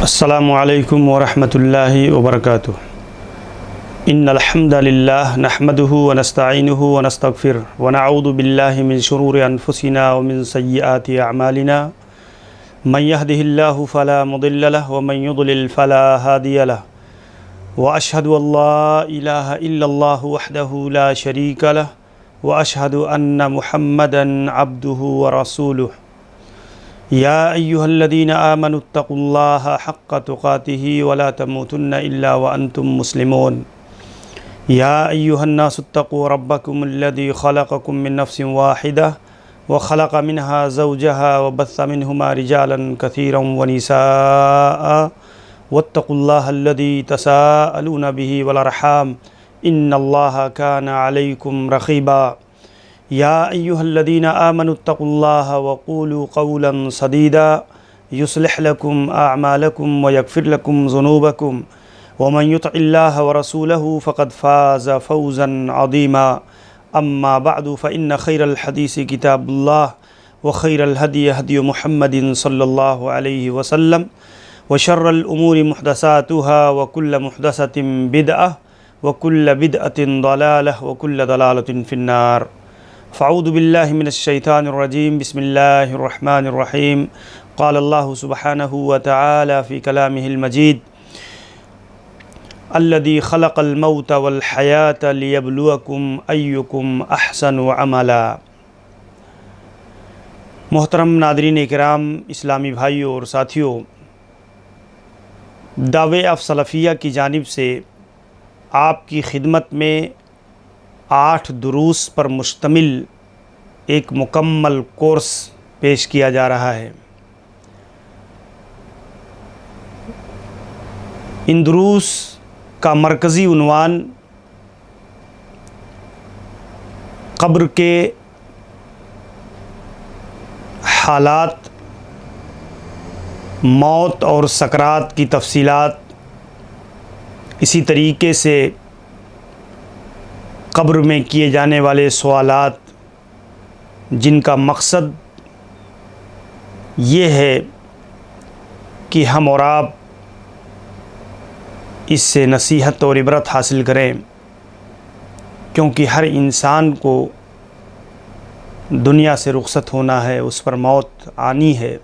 السلام علیکم ورحمۃ اللہ وبرکاتہ۔ ان الحمد للہ نحمده ونستعینه ونستغفره ونعوذ باللہ من شرور انفسنا ومن سیئات اعمالنا من يهده الله فلا مضل له ومن يضلل فلا هادي له واشهد ان لا اله الا الله وحده لا شريك له واشهد ان محمدا عبده ورسوله یا ایہا الذین آمنوا اتقوا اللہ حق تقاته ولا تموتن الا وانتم مسلمون یا ایہا الناس اتقوا ربکم الذی خلقکم من نفس واحدہ وخلق منها زوجها وبث منهما رجالا كثيرا ونساء واتقوا الله الذی تساءلون به والارحام ان اللہ کان علیکم رقیبا یا ایہا الذین آمنوا اتقوا اللہ وقولوا قولا سدیدا یصلح لکم اعمالکم ویغفر لکم ذنوبکم ومن یطع اللہ ورسولہ فقد فاز فوزا عظیما اما بعد فإن خیر الحدیث کتاب اللہ وخیر الہدی ہدی محمد صلی اللہ علیہ وسلم وشر الامور محدثاتها وکل محدثۃ بدعہ وکل بدعۃ ضلالہ وکل ضلالۃ فی النار۔ فاعوذ باللہ من الشیطان الرجیم بسم اللہ الرحمن الرحیم۔ قال اللہ سبحانہ وتعالی فی کلامہ المجید الذی خلق الموت والحیاة لیبلوکم ایکم احسن عملا۔ محترم ناظرین کرام، اسلامی بھائیوں اور ساتھیوں، دعوے آف سلفیہ کی جانب سے آپ کی خدمت میں 8 دروس پر مشتمل ایک مکمل کورس پیش کیا جا رہا ہے۔ ان دروس کا مرکزی عنوان قبر کے حالات، موت اور سکرات کی تفصیلات، اسی طریقے سے قبر میں کیے جانے والے سوالات جن کا مقصد یہ ہے کہ ہم اور آپ اس سے نصیحت اور عبرت حاصل کریں، کیونکہ ہر انسان کو دنیا سے رخصت ہونا ہے، اس پر موت آنی ہے۔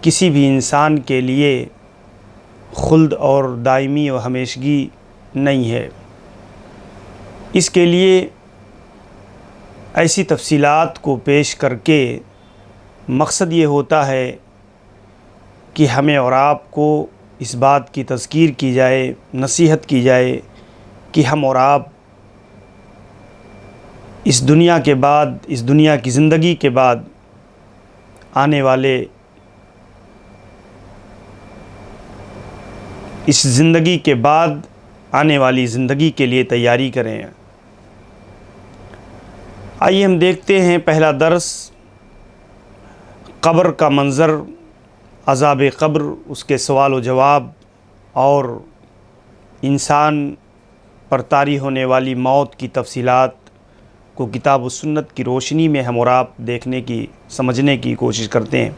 کسی بھی انسان کے لیے خلد اور دائمی و ہمیشگی نہیں ہے۔ اس کے لیے ایسی تفصیلات کو پیش کر کے مقصد یہ ہوتا ہے کہ ہمیں اور آپ کو اس بات کی تذکیر کی جائے، نصیحت کی جائے کہ ہم اور آپ اس دنیا کے بعد، اس دنیا کی زندگی کے بعد آنے والے اس زندگی کے بعد آنے والی زندگی کے لیے تیاری کریں۔ آئیے ہم دیکھتے ہیں پہلا درس، قبر کا منظر، عذاب قبر، اس کے سوال و جواب اور انسان پر طاری ہونے والی موت کی تفصیلات کو کتاب و سنت کی روشنی میں ہم اور آپ دیکھنے کی، سمجھنے کی کوشش کرتے ہیں۔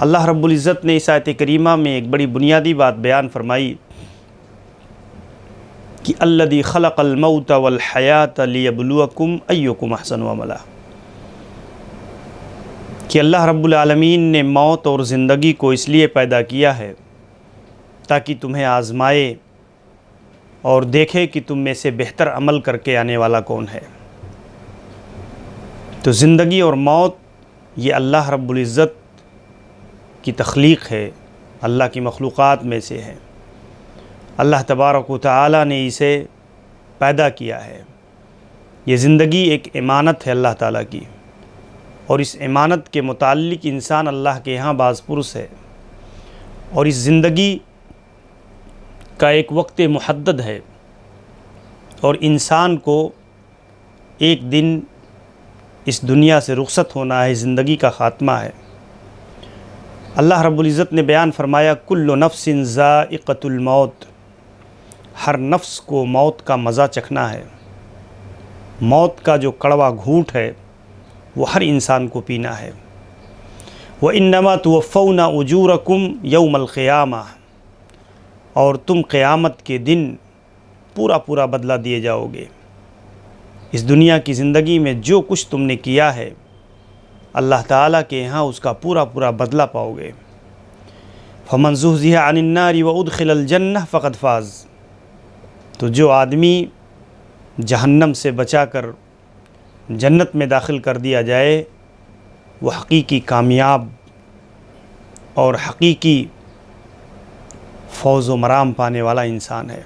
اللہ رب العزت نے اس آیت کریمہ میں ایک بڑی بنیادی بات بیان فرمائی کہ الذی خلق الموت والحیاة لیبلوکم ایکم احسن عملا، کہ اللہ رب العالمین نے موت اور زندگی کو اس لیے پیدا کیا ہے تاکہ تمہیں آزمائے اور دیکھے کہ تم میں سے بہتر عمل کر کے آنے والا کون ہے۔ تو زندگی اور موت یہ اللہ رب العزت کی تخلیق ہے، اللہ کی مخلوقات میں سے ہے۔ اللہ تبارک و تعالی نے اسے پیدا کیا ہے۔ یہ زندگی ایک امانت ہے اللہ تعالیٰ کی، اور اس امانت کے متعلق انسان اللہ کے یہاں باز پرس ہے، اور اس زندگی کا ایک وقت محدد ہے، اور انسان کو ایک دن اس دنیا سے رخصت ہونا ہے، زندگی کا خاتمہ ہے۔ اللہ رب العزت نے بیان فرمایا کل نفس ذائقۃ الموت، ہر نفس کو موت کا مزہ چکھنا ہے، موت کا جو کڑوا گھونٹ ہے وہ ہر انسان کو پینا ہے۔ وَإِنَّمَا تُوَفَّوْنَ أُجُورَكُمْ يَوْمَ الْقِيَامَةِ، اور تم قیامت کے دن پورا پورا بدلہ دیے جاؤ گے۔ اس دنیا کی زندگی میں جو کچھ تم نے کیا ہے اللہ تعالیٰ کے یہاں اس کا پورا پورا بدلہ پاؤ گے۔ فَمَنْ زُحْزِحَ عَنِ النَّارِ وَأُدْخِلَ الْجَنَّةَ فَقَدْ فَازَ، تو جو آدمی جہنم سے بچا کر جنت میں داخل کر دیا جائے وہ حقیقی کامیاب اور حقیقی فوز و مرام پانے والا انسان ہے۔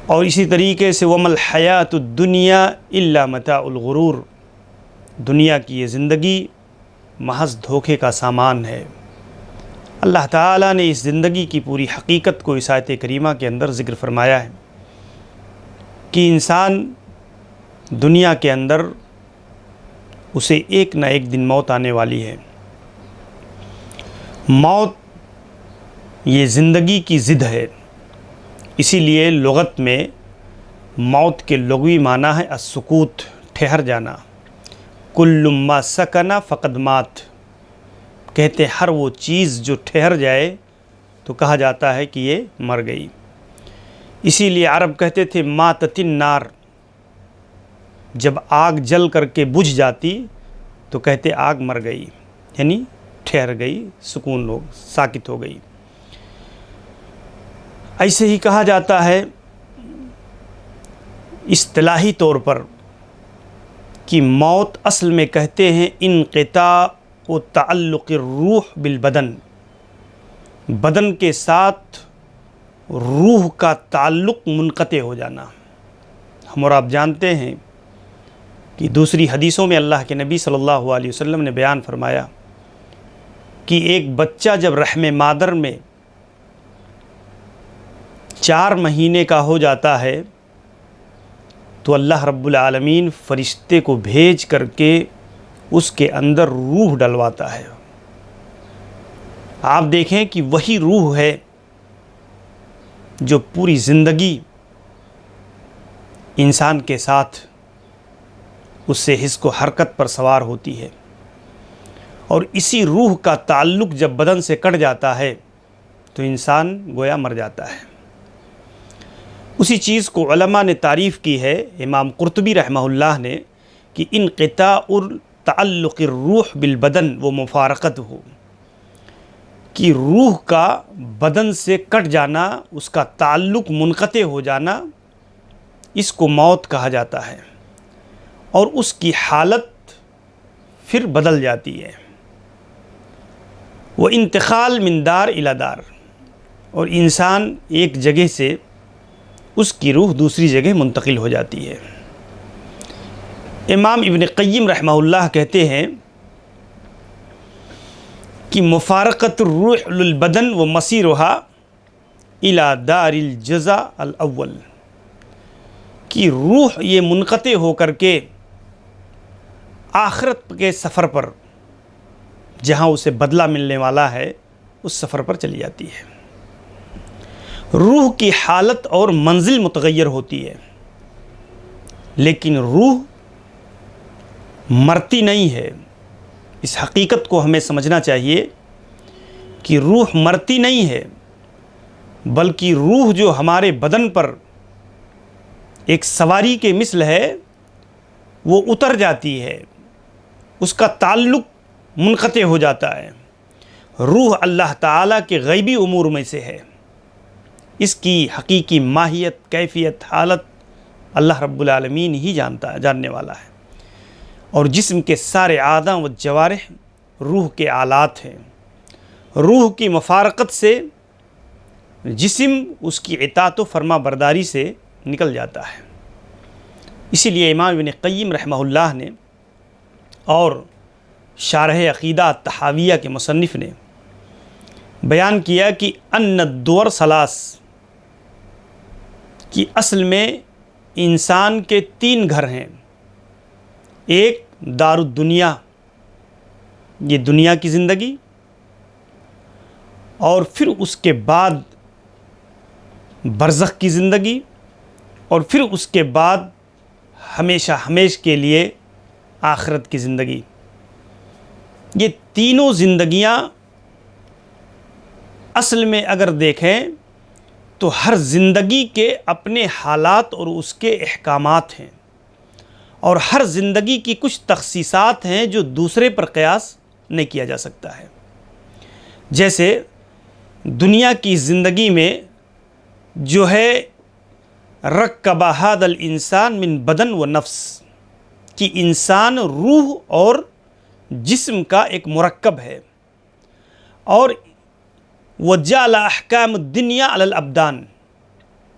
اور اسی طریقے سے وَمَا الْحَيَاةُ الدُّنْيَا إِلَّا مَتَاعُ الْغُرُورِ، دنیا کی یہ زندگی محض دھوکے کا سامان ہے۔ اللہ تعالیٰ نے اس زندگی کی پوری حقیقت کو اس آیت کریمہ کے اندر ذکر فرمایا ہے کہ انسان دنیا کے اندر اسے ایک نہ ایک دن موت آنے والی ہے۔ موت یہ زندگی کی ضد ہے، اسی لیے لغت میں موت کے لغوی معنی ہے السکوت، ٹھہر جانا۔ کل ما سکن فقد مات، کہتے ہر وہ چیز جو ٹھہر جائے تو کہا جاتا ہے کہ یہ مر گئی۔ اسی لیے عرب کہتے تھے ماتت النار، جب آگ جل کر کے بجھ جاتی تو کہتے آگ مر گئی، یعنی ٹھہر گئی، سکون ہو، ساکت ہو گئی۔ ایسے ہی کہا جاتا ہے اصطلاحی طور پر کہ موت اصل میں کہتے ہیں انقطاع و تعلق الروح بالبدن، بدن کے ساتھ روح کا تعلق منقطع ہو جانا۔ ہم اور آپ جانتے ہیں کہ دوسری حدیثوں میں اللہ کے نبی صلی اللہ علیہ وسلم نے بیان فرمایا کہ ایک بچہ جب رحم مادر میں 4 مہینے کا ہو جاتا ہے تو اللہ رب العالمین فرشتے کو بھیج کر کے اس کے اندر روح ڈلواتا ہے۔ آپ دیکھیں کہ وہی روح ہے جو پوری زندگی انسان کے ساتھ اس سے حس و حرکت پر سوار ہوتی ہے، اور اسی روح کا تعلق جب بدن سے کٹ جاتا ہے تو انسان گویا مر جاتا ہے۔ اسی چیز کو علماء نے تعریف کی ہے، امام قرطبی رحمہ اللہ نے، کہ انقطاع تعلق الروح بالبدن و مفارقت ہو، کہ روح کا بدن سے کٹ جانا، اس کا تعلق منقطع ہو جانا، اس کو موت کہا جاتا ہے، اور اس کی حالت پھر بدل جاتی ہے۔ وہ انتقال من دار الی دار، اور انسان ایک جگہ سے اس کی روح دوسری جگہ منتقل ہو جاتی ہے۔ امام ابن قیم رحمہ اللہ کہتے ہیں کہ مفارقت الروح للبدن و مسیرها الی دار الجزاء الاول، کہ روح یہ منقطع ہو کر کے آخرت کے سفر پر، جہاں اسے بدلہ ملنے والا ہے، اس سفر پر چلی جاتی ہے۔ روح کی حالت اور منزل متغیر ہوتی ہے، لیکن روح مرتی نہیں ہے۔ اس حقیقت کو ہمیں سمجھنا چاہیے کہ روح مرتی نہیں ہے، بلکہ روح جو ہمارے بدن پر ایک سواری کے مثل ہے وہ اتر جاتی ہے، اس کا تعلق منقطع ہو جاتا ہے۔ روح اللہ تعالیٰ کے غیبی امور میں سے ہے، اس کی حقیقی ماہیت، کیفیت، حالت اللہ رب العالمین ہی جاننے والا ہے، اور جسم کے سارے اعضاء و جوارح روح کے آلات ہیں۔ روح کی مفارقت سے جسم اس کی اطاعت و فرما برداری سے نکل جاتا ہے۔ اسی لیے امام ابن قیم رحمہ اللہ نے اور شارح عقیدہ تحاویہ کے مصنف نے بیان کیا کہ ان الدور ثلاث، کہ اصل میں انسان کے 3 گھر ہیں۔ ایک دار الدنیا، یہ دنیا کی زندگی، اور پھر اس کے بعد برزخ کی زندگی، اور پھر اس کے بعد ہمیشہ ہمیش کے لیے آخرت کی زندگی۔ یہ تینوں زندگیاں اصل میں اگر دیکھیں تو ہر زندگی کے اپنے حالات اور اس کے احکامات ہیں، اور ہر زندگی کی کچھ تخصیصات ہیں جو دوسرے پر قیاس نہیں کیا جا سکتا ہے۔ جیسے دنیا کی زندگی میں جو ہے رکب ھذا الانسان من بدن و نفس، کہ انسان روح اور جسم کا ایک مرکب ہے، اور وجعل احکام الدنیا علی الابدان،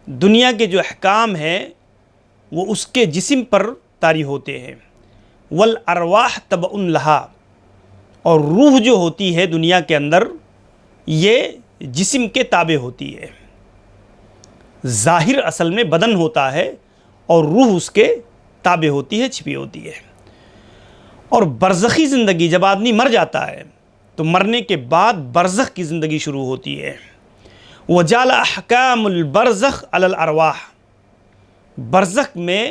دنیا کے جو احکام ہیں وہ اس کے جسم پر طاری ہوتے ہیں، والارواح تبع لہا، اور روح جو ہوتی ہے دنیا کے اندر یہ جسم کے تابع ہوتی ہے۔ ظاہر اصل میں بدن ہوتا ہے اور روح اس کے تابع ہوتی ہے، چھپی ہوتی ہے۔ اور برزخی زندگی، جب آدمی مر جاتا ہے تو مرنے کے بعد برزخ کی زندگی شروع ہوتی ہے۔ وجعل احکام البرزخ علی الارواح، برزخ میں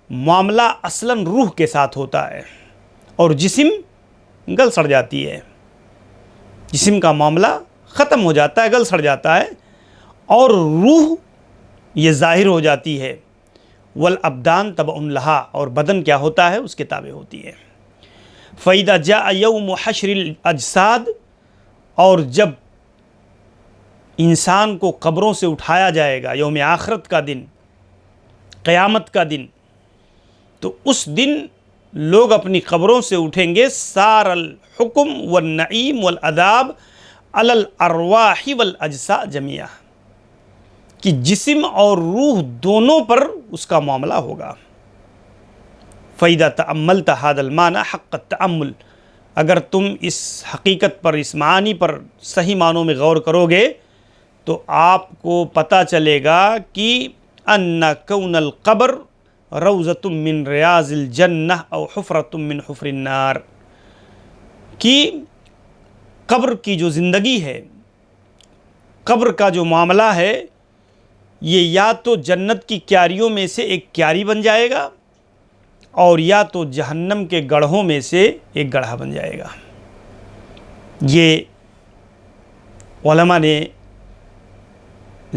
معاملہ اصلاً روح کے ساتھ ہوتا ہے اور جسم گل سڑ جاتی ہے، جسم کا معاملہ ختم ہو جاتا ہے، گل سڑ جاتا ہے، اور روح یہ ظاہر ہو جاتی ہے۔ والابدان تبع لہا، اور بدن کیا ہوتا ہے، اس کے تابع ہوتی ہے۔ فَإِذَا جَاءَ يَوْمُ حَشْرِ الْأَجْسَادِ، اور جب انسان کو قبروں سے اٹھایا جائے گا، یوم آخرت کا دن، قیامت کا دن، تو اس دن لوگ اپنی قبروں سے اٹھیں گے، سار الحکم والنعیم والعذاب علی الارواح والاجساء جمیعا، کہ جسم اور روح دونوں پر اس کا معاملہ ہوگا۔ فَإِذَا تَأَمَّلْتَ هَذَا الْمَعْنَى حَقَّ التَّأَمُّلِ، اگر تم اس حقیقت پر، اس معنی پر صحیح معنوں میں غور کرو گے تو آپ کو پتہ چلے گا کہ ان کون القبر روضۃ من ریاض الجنہ او حفرۃ من حفر النار، کہ قبر کی جو زندگی ہے، قبر کا جو معاملہ ہے، یہ یا تو جنت کی کیاریوں میں سے ایک کیاری بن جائے گا، اور یا تو جہنم کے گڑھوں میں سے ایک گڑھا بن جائے گا۔ یہ علماء نے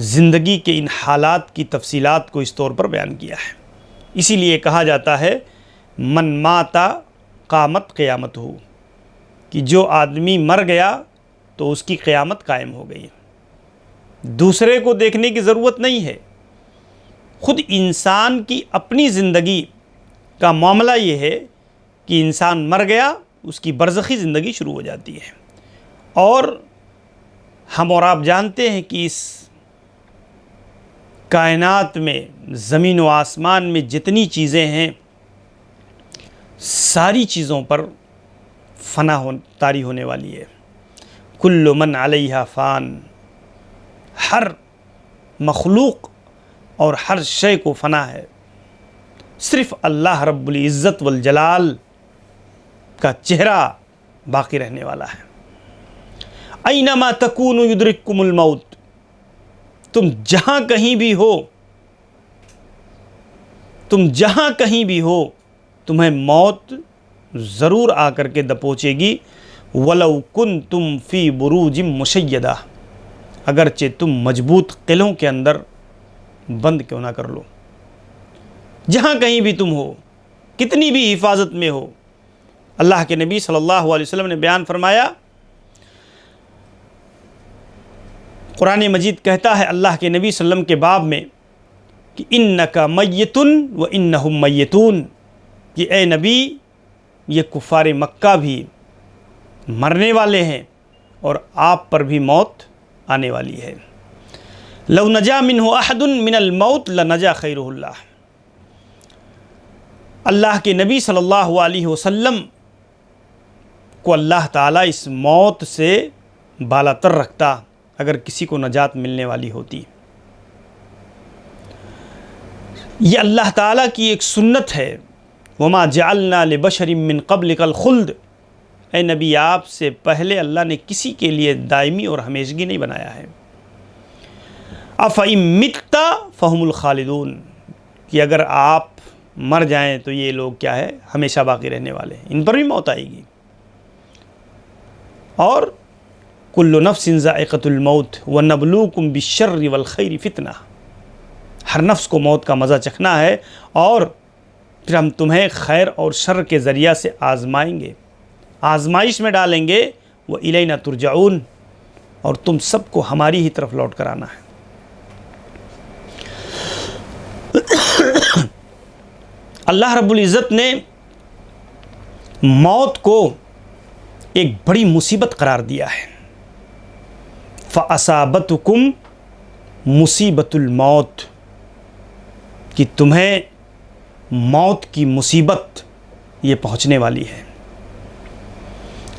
زندگی کے ان حالات کی تفصیلات کو اس طور پر بیان کیا ہے۔ اسی لیے کہا جاتا ہے من ماتا قامت قیامت ہو، کہ جو آدمی مر گیا تو اس کی قیامت قائم ہو گئی۔ دوسرے کو دیکھنے کی ضرورت نہیں ہے، خود انسان کی اپنی زندگی کا معاملہ یہ ہے کہ انسان مر گیا، اس کی برزخی زندگی شروع ہو جاتی ہے۔ اور ہم اور آپ جانتے ہیں کہ اس کائنات میں، زمین و آسمان میں جتنی چیزیں ہیں، ساری چیزوں پر فنا طاری ہونے والی ہے۔ کل من علیہا فان، ہر مخلوق اور ہر شے کو فنا ہے، صرف اللہ رب العزت والجلال کا چہرہ باقی رہنے والا ہے۔ اینما تکونوا یدرککم الموت، تم جہاں کہیں بھی ہو، تم جہاں کہیں بھی ہو، تمہیں موت ضرور آ کر کے دپوچے گی۔ وَلَوْ كُنْتُمْ فِي بُرُوجٍ مُشَيَّدَةٍ، اگرچہ تم مضبوط قلعوں کے اندر بند کیوں نہ کر لو، جہاں کہیں بھی تم ہو، کتنی بھی حفاظت میں ہو۔ اللہ کے نبی صلی اللہ علیہ وسلم نے بیان فرمایا، قرآن مجید کہتا ہے اللہ کے نبی صلی اللہ علیہ وسلم کے باب میں کہ اِنَّكَ مَيِّتٌ وَإِنَّهُمْ مَيِّتُونَ، کہ اے نبی یہ کفار مکہ بھی مرنے والے ہیں اور آپ پر بھی موت آنے والی ہے۔ لَوْ نَجَا مِنْهُ أَحَدٌ مِنَ الْمَوْتِ لَنَجَا خَيْرُهُ اللَّهِ، اللہ کے نبی صلی اللہ علیہ وسلم کو اللہ تعالیٰ اس موت سے بالا تر رکھتا اگر کسی کو نجات ملنے والی ہوتی۔ یہ اللہ تعالیٰ کی ایک سنت ہے، وما جعلنا لبشر من قبلک الخلد، اے نبی آپ سے پہلے اللہ نے کسی کے لیے دائمی اور ہمیشگی نہیں بنایا ہے۔ افإن مت فہم الخالدون، کہ اگر آپ مر جائیں تو یہ لوگ کیا ہے، ہمیشہ باقی رہنے والے ہیں، ان پر بھی موت آئے گی۔ اور کل نفس ذائقۃ الموت ونبلوکم بالشر والخیر فتنہ، ہر نفس کو موت کا مزہ چکھنا ہے اور پھر ہم تمہیں خیر اور شر کے ذریعہ سے آزمائیں گے، آزمائش میں ڈالیں گے، وَإِلَيْنَا تُرْجَعُونَ، اور تم سب کو ہماری ہی طرف لوٹ کر آنا ہے۔ اللہ رب العزت نے موت کو ایک بڑی مصیبت قرار دیا ہے۔ فَأَصَابَتُكُمْ مُصِیبَةُ الْمَوْتِ، کہ تمہیں موت کی مصیبت یہ پہنچنے والی ہے۔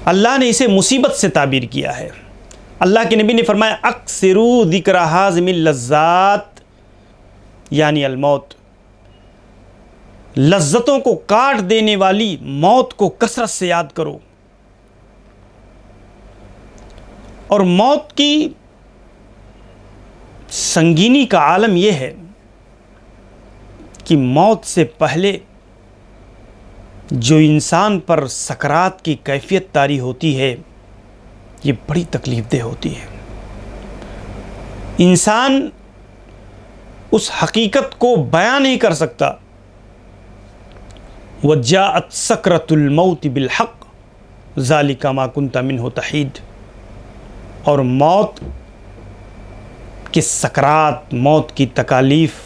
اللہ نے اسے مصیبت سے تعبیر کیا ہے۔ اللہ کے نبی نے فرمایا اکثروا ذکر حازم اللذات، یعنی الموت، لذتوں کو کاٹ دینے والی موت کو کثرت سے یاد کرو۔ اور موت کی سنگینی کا عالم یہ ہے کہ موت سے پہلے جو انسان پر سکرات کی کیفیت طاری ہوتی ہے یہ بڑی تکلیف دہ ہوتی ہے۔ انسان اس حقیقت کو بیان نہیں کر سکتا۔ وَجَاءَتْ سَكْرَةُ الْمَوْتِ بِالْحَقِّ ذَلِكَ مَا كُنْتَ مِنْهُ تَحِيدُ، اور موت کی سکرات، موت کی تکالیف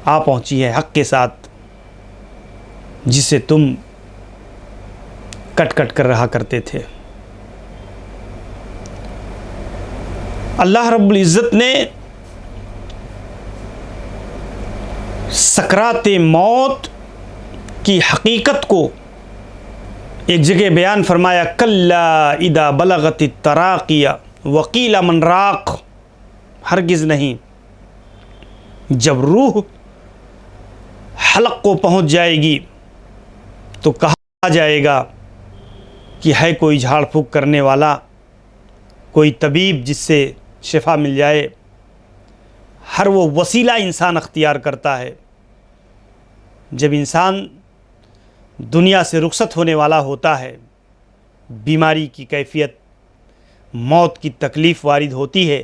آ پہنچی ہے حق کے ساتھ، جسے تم کٹ کٹ کر رہا کرتے تھے۔ اللہ رب العزت نے سکرات موت کی حقیقت کو ایک جگہ بیان فرمایا، کلا اذا بلغت التراقی وقیل من راق، ہرگز نہیں، جب روح حلق کو پہنچ جائے گی تو کہا جائے گا کہ ہے کوئی جھاڑ پھونک کرنے والا، کوئی طبیب جس سے شفا مل جائے۔ ہر وہ وسیلہ انسان اختیار کرتا ہے۔ جب انسان دنیا سے رخصت ہونے والا ہوتا ہے، بیماری کی کیفیت، موت کی تکلیف وارد ہوتی ہے،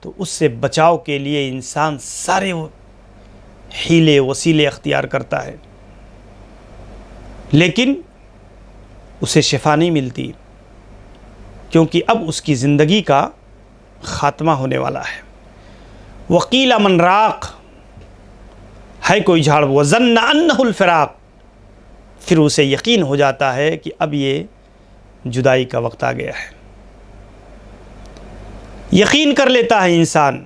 تو اس سے بچاؤ کے لیے انسان سارے حیلے وسیلے اختیار کرتا ہے، لیکن اسے شفا نہیں ملتی، کیونکہ اب اس کی زندگی کا خاتمہ ہونے والا ہے۔ وقیل من راق، ہے کوئی جھاڑ، وظن انہ الفراق، پھر اسے یقین ہو جاتا ہے کہ اب یہ جدائی کا وقت آ گیا ہے۔ یقین کر لیتا ہے انسان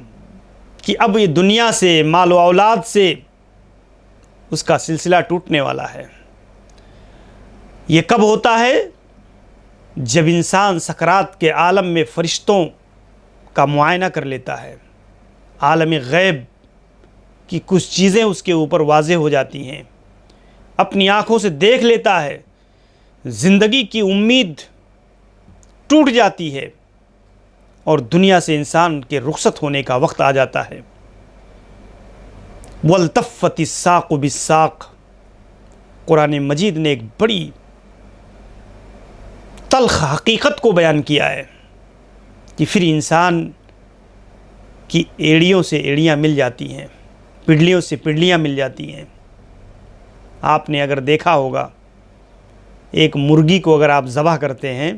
کہ اب یہ دنیا سے، مال و اولاد سے اس کا سلسلہ ٹوٹنے والا ہے۔ یہ کب ہوتا ہے؟ جب انسان سکرات کے عالم میں فرشتوں کا معائنہ کر لیتا ہے، عالم غیب کی کچھ چیزیں اس کے اوپر واضح ہو جاتی ہیں، اپنی آنکھوں سے دیکھ لیتا ہے، زندگی کی امید ٹوٹ جاتی ہے اور دنیا سے انسان کے رخصت ہونے کا وقت آ جاتا ہے۔ وَالْتَفَّتِ السَّاقُ بِالسَّاقِ، قرآن مجید نے ایک بڑی تلخ حقیقت کو بیان کیا ہے کہ پھر انسان کی ایڑیوں سے ایڑیاں مل جاتی ہیں، پڈلیوں سے پڈلیاں مل جاتی ہیں۔ آپ نے اگر دیکھا ہوگا، ایک مرغی کو اگر آپ ذبح کرتے ہیں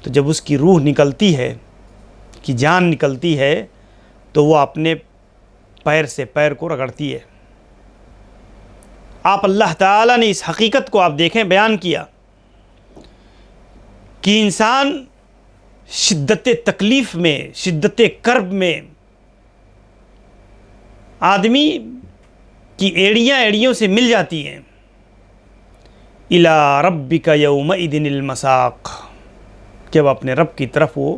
تو جب اس کی روح نکلتی ہے، کی جان نکلتی ہے، تو وہ اپنے پیر سے پیر کو رگڑتی ہے۔ آپ اللہ تعالیٰ نے اس حقیقت کو آپ دیکھیں بیان کیا کہ انسان شدت تکلیف میں، شدت کرب میں، آدمی کی ایڑیوں سے مل جاتی ہیں۔ اِلَىٰ رَبِّكَ يَوْمَئِذٍ الْمَسَاقُ، جب اپنے رب کی طرف وہ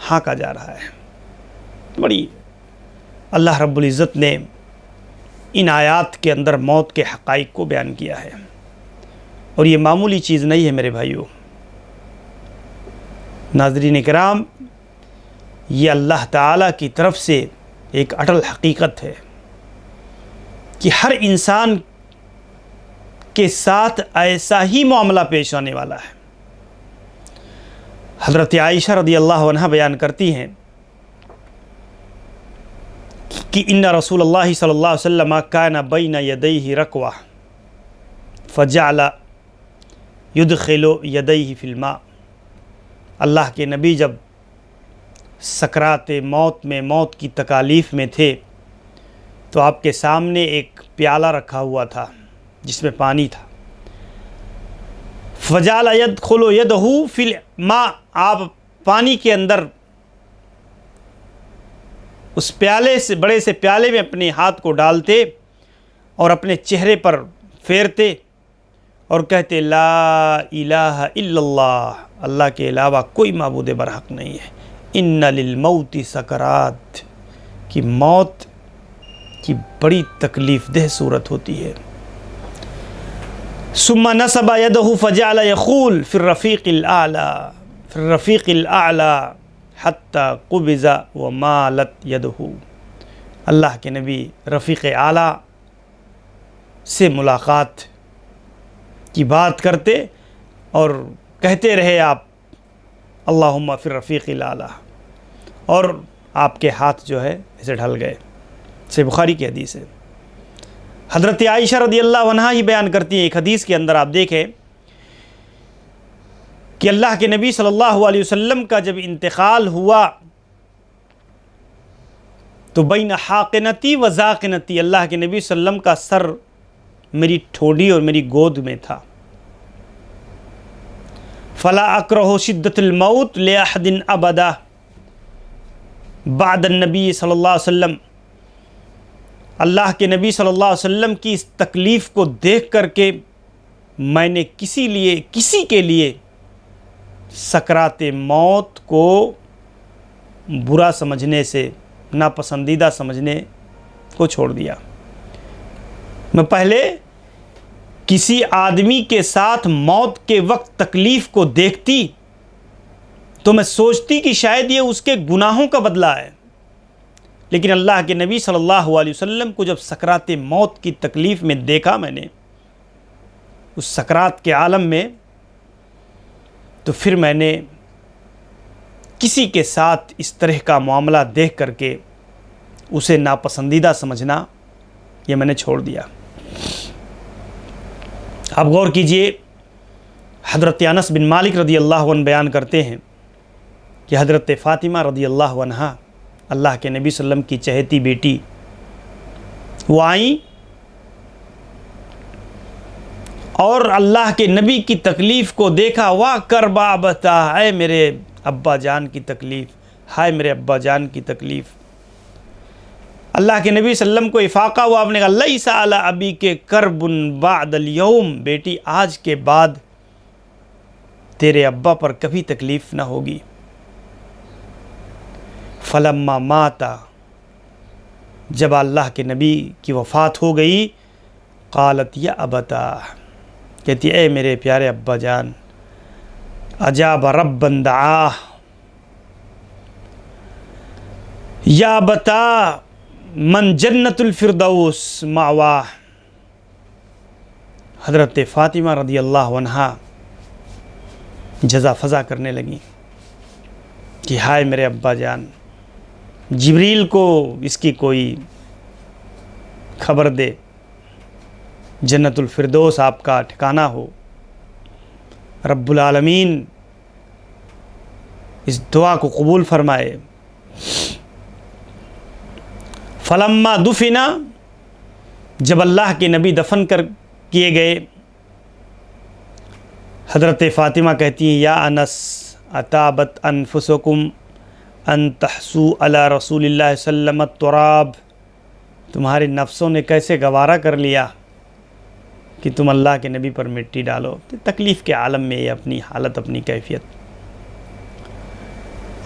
ہانکا جا رہا ہے۔ بڑی اللہ رب العزت نے ان آیات کے اندر موت کے حقائق کو بیان کیا ہے، اور یہ معمولی چیز نہیں ہے میرے بھائیوں۔ ناظرین کرام، یہ اللہ تعالیٰ کی طرف سے ایک اٹل حقیقت ہے کہ ہر انسان کے ساتھ ایسا ہی معاملہ پیش آنے والا ہے۔ حضرت عائشہ رضی اللہ عنہ بیان کرتی ہیں کہ ان رسول اللہ صلی اللہ علیہ وسلم کان بین یدیہ رکوہ فجعل یدخل یدیہ فی الماء. اللہ کے نبی جب سکرات موت میں، موت کی تکالیف میں تھے، تو آپ کے سامنے ایک پیالہ رکھا ہوا تھا جس میں پانی تھا. فجعل یدخل یدہ فی الماء، آپ پانی کے اندر اس پیالے سے، بڑے سے پیالے میں اپنے ہاتھ کو ڈالتے اور اپنے چہرے پر پھیرتے اور کہتے لا الہ الا اللہ، اللہ کے علاوہ کوئی معبود برحق نہیں ہے. ان للموت سکرات، کہ موت کی بڑی تکلیف دہ صورت ہوتی ہے. ثم نصب یدہ فجعل یقول فی الرفیق الاعلی فی الرفیق الاعلی حتی قبض ومالت یدہ. اللہ کے نبی رفیق اعلیٰ سے ملاقات کی بات کرتے اور کہتے رہے آپ اللہم فی الرفیق الاعلی، اور آپ کے ہاتھ جو ہے اسے ڈھل گئے. سے بخاری کی حدیث ہے. حضرت عائشہ رضی اللہ عنہ ہی بیان کرتی ہیں ایک حدیث کے اندر، آپ دیکھیں کہ اللہ کے نبی صلی اللہ علیہ وسلم کا جب انتقال ہوا تو بین حاقنتی و ذاقنتی، اللہ کے نبی صلی اللہ علیہ وسلم کا سر میری ٹھوڈی اور میری گود میں تھا. فلا اکرہ شدت الموت لاحد ابدا بعد النبی صلی اللہ علیہ وسلم. اللہ کے نبی صلی اللہ علیہ وسلم کی اس تکلیف کو دیکھ کر کے میں نے کسی کے لیے سکرات موت کو برا سمجھنے سے، ناپسندیدہ سمجھنے کو چھوڑ دیا. میں پہلے کسی آدمی کے ساتھ موت کے وقت تکلیف کو دیکھتی تو میں سوچتی کہ شاید یہ اس کے گناہوں کا بدلہ ہے، لیکن اللہ کے نبی صلی اللہ علیہ وسلم کو جب سکرات موت کی تکلیف میں دیکھا میں نے، اس سکرات کے عالم میں، تو پھر میں نے کسی کے ساتھ اس طرح کا معاملہ دیکھ کر کے اسے ناپسندیدہ سمجھنا یہ میں نے چھوڑ دیا. آپ غور کیجئے، حضرت انس بن مالک رضی اللہ عنہ بیان کرتے ہیں کہ حضرت فاطمہ رضی اللہ عنہ، اللہ کے نبی صلی اللہ علیہ وسلم کی چہیتی بیٹی، وہ آئیں اور اللہ کے نبی کی تکلیف کو دیکھا. واہ کربا بتا، اے میرے ابا جان کی تکلیف، ہائے میرے ابا جان کی تکلیف. اللہ کے نبی صلی اللہ علیہ وسلم کو افاقہ ہوا. آپ نے کہا لیس علی ابی کے کرب بعد اليوم، بیٹی آج کے بعد تیرے ابا پر کبھی تکلیف نہ ہوگی. فلما ماتا، جب اللہ کے نبی کی وفات ہو گئی، قالت یا ابتا، کہتی اے میرے پیارے ابا جان، اجاب ربا دعاہ، یا ابتا من جنت الفردوس مأواہ. حضرت فاطمہ رضی اللہ عنہا جزا فضا کرنے لگیں کہ ہائے میرے ابا جان، جبریل کو اس کی کوئی خبر دے، جنت الفردوس آپ کا ٹھکانہ ہو. رب العالمین اس دعا کو قبول فرمائے. فلما دفنا، جب اللہ کے نبی دفن کر کیے گئے، حضرت فاطمہ کہتی ہیں یا انس اتابت انفسکم ان تحسو علی رسول اللہ صلی اللہ علیہ وسلم التراب، تمہارے نفسوں نے کیسے گوارا کر لیا کہ تم اللہ کے نبی پر مٹی ڈالو. تکلیف کے عالم میں یہ اپنی حالت، اپنی کیفیت.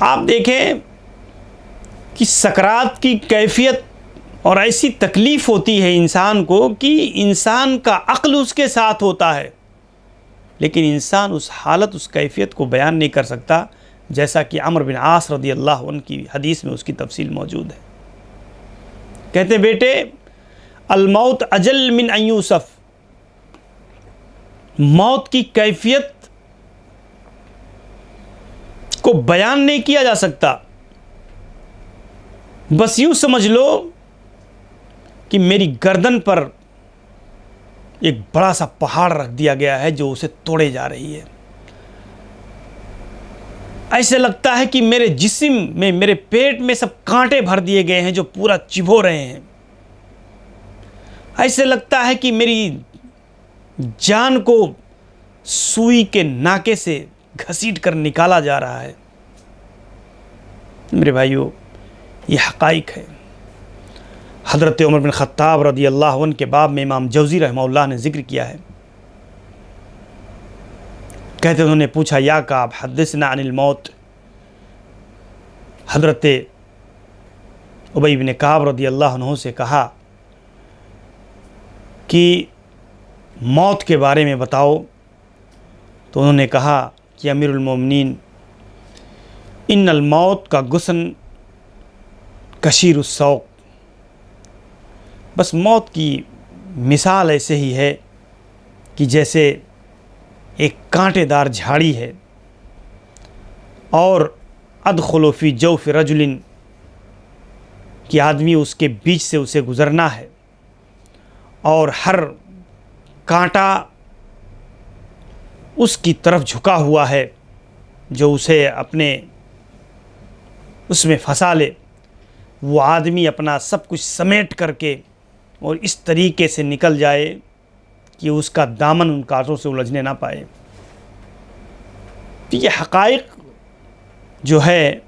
آپ دیکھیں کہ سکرات کی کیفیت اور ایسی تکلیف ہوتی ہے انسان کو کہ انسان کا عقل اس کے ساتھ ہوتا ہے، لیکن انسان اس حالت، اس کیفیت کو بیان نہیں کر سکتا، جیسا کہ عمرو بن عاص رضی اللہ عنہ کی حدیث میں اس کی تفصیل موجود ہے. کہتے بیٹے الموت اجل من ان یوصف، موت کی کیفیت کو بیان نہیں کیا جا سکتا. بس یوں سمجھ لو کہ میری گردن پر ایک بڑا سا پہاڑ رکھ دیا گیا ہے جو اسے توڑے جا رہی ہے. ایسے لگتا ہے کہ میرے جسم میں، میرے پیٹ میں سب کانٹے بھر دیے گئے ہیں جو پورا چبھو رہے ہیں. ایسے لگتا ہے کہ میری جان کو سوئی کے ناکے سے گھسیٹ کر نکالا جا رہا ہے. میرے بھائیو، یہ حقائق ہے. حضرت عمر بن خطاب رضی اللہ عنہ کے باب میں امام جوزی رحمہ اللہ نے ذکر کیا ہے. کہتے انہوں نے پوچھا، یا کعب حدثنا عن الموت. حضرت ابی بن کعب رضی اللہ عنہ سے کہا کہ موت کے بارے میں بتاؤ. تو انہوں نے کہا کہ امیر المومنین، ان الموت کا غصن کثیر السوق. بس موت کی مثال ایسے ہی ہے کہ جیسے ایک کانٹے دار جھاڑی ہے، اور ادخل فی جوف رجل، کہ آدمی اس کے بیچ سے اسے گزرنا ہے، اور ہر کانٹا اس کی طرف جھکا ہوا ہے جو اسے اپنے اس میں پھنسا لے. وہ آدمی اپنا سب کچھ سمیٹ کر کے اور اس طریقے سے نکل جائے کہ اس کا دامن ان کانٹوں سے الجھنے نہ پائے. تو یہ حقائق جو ہے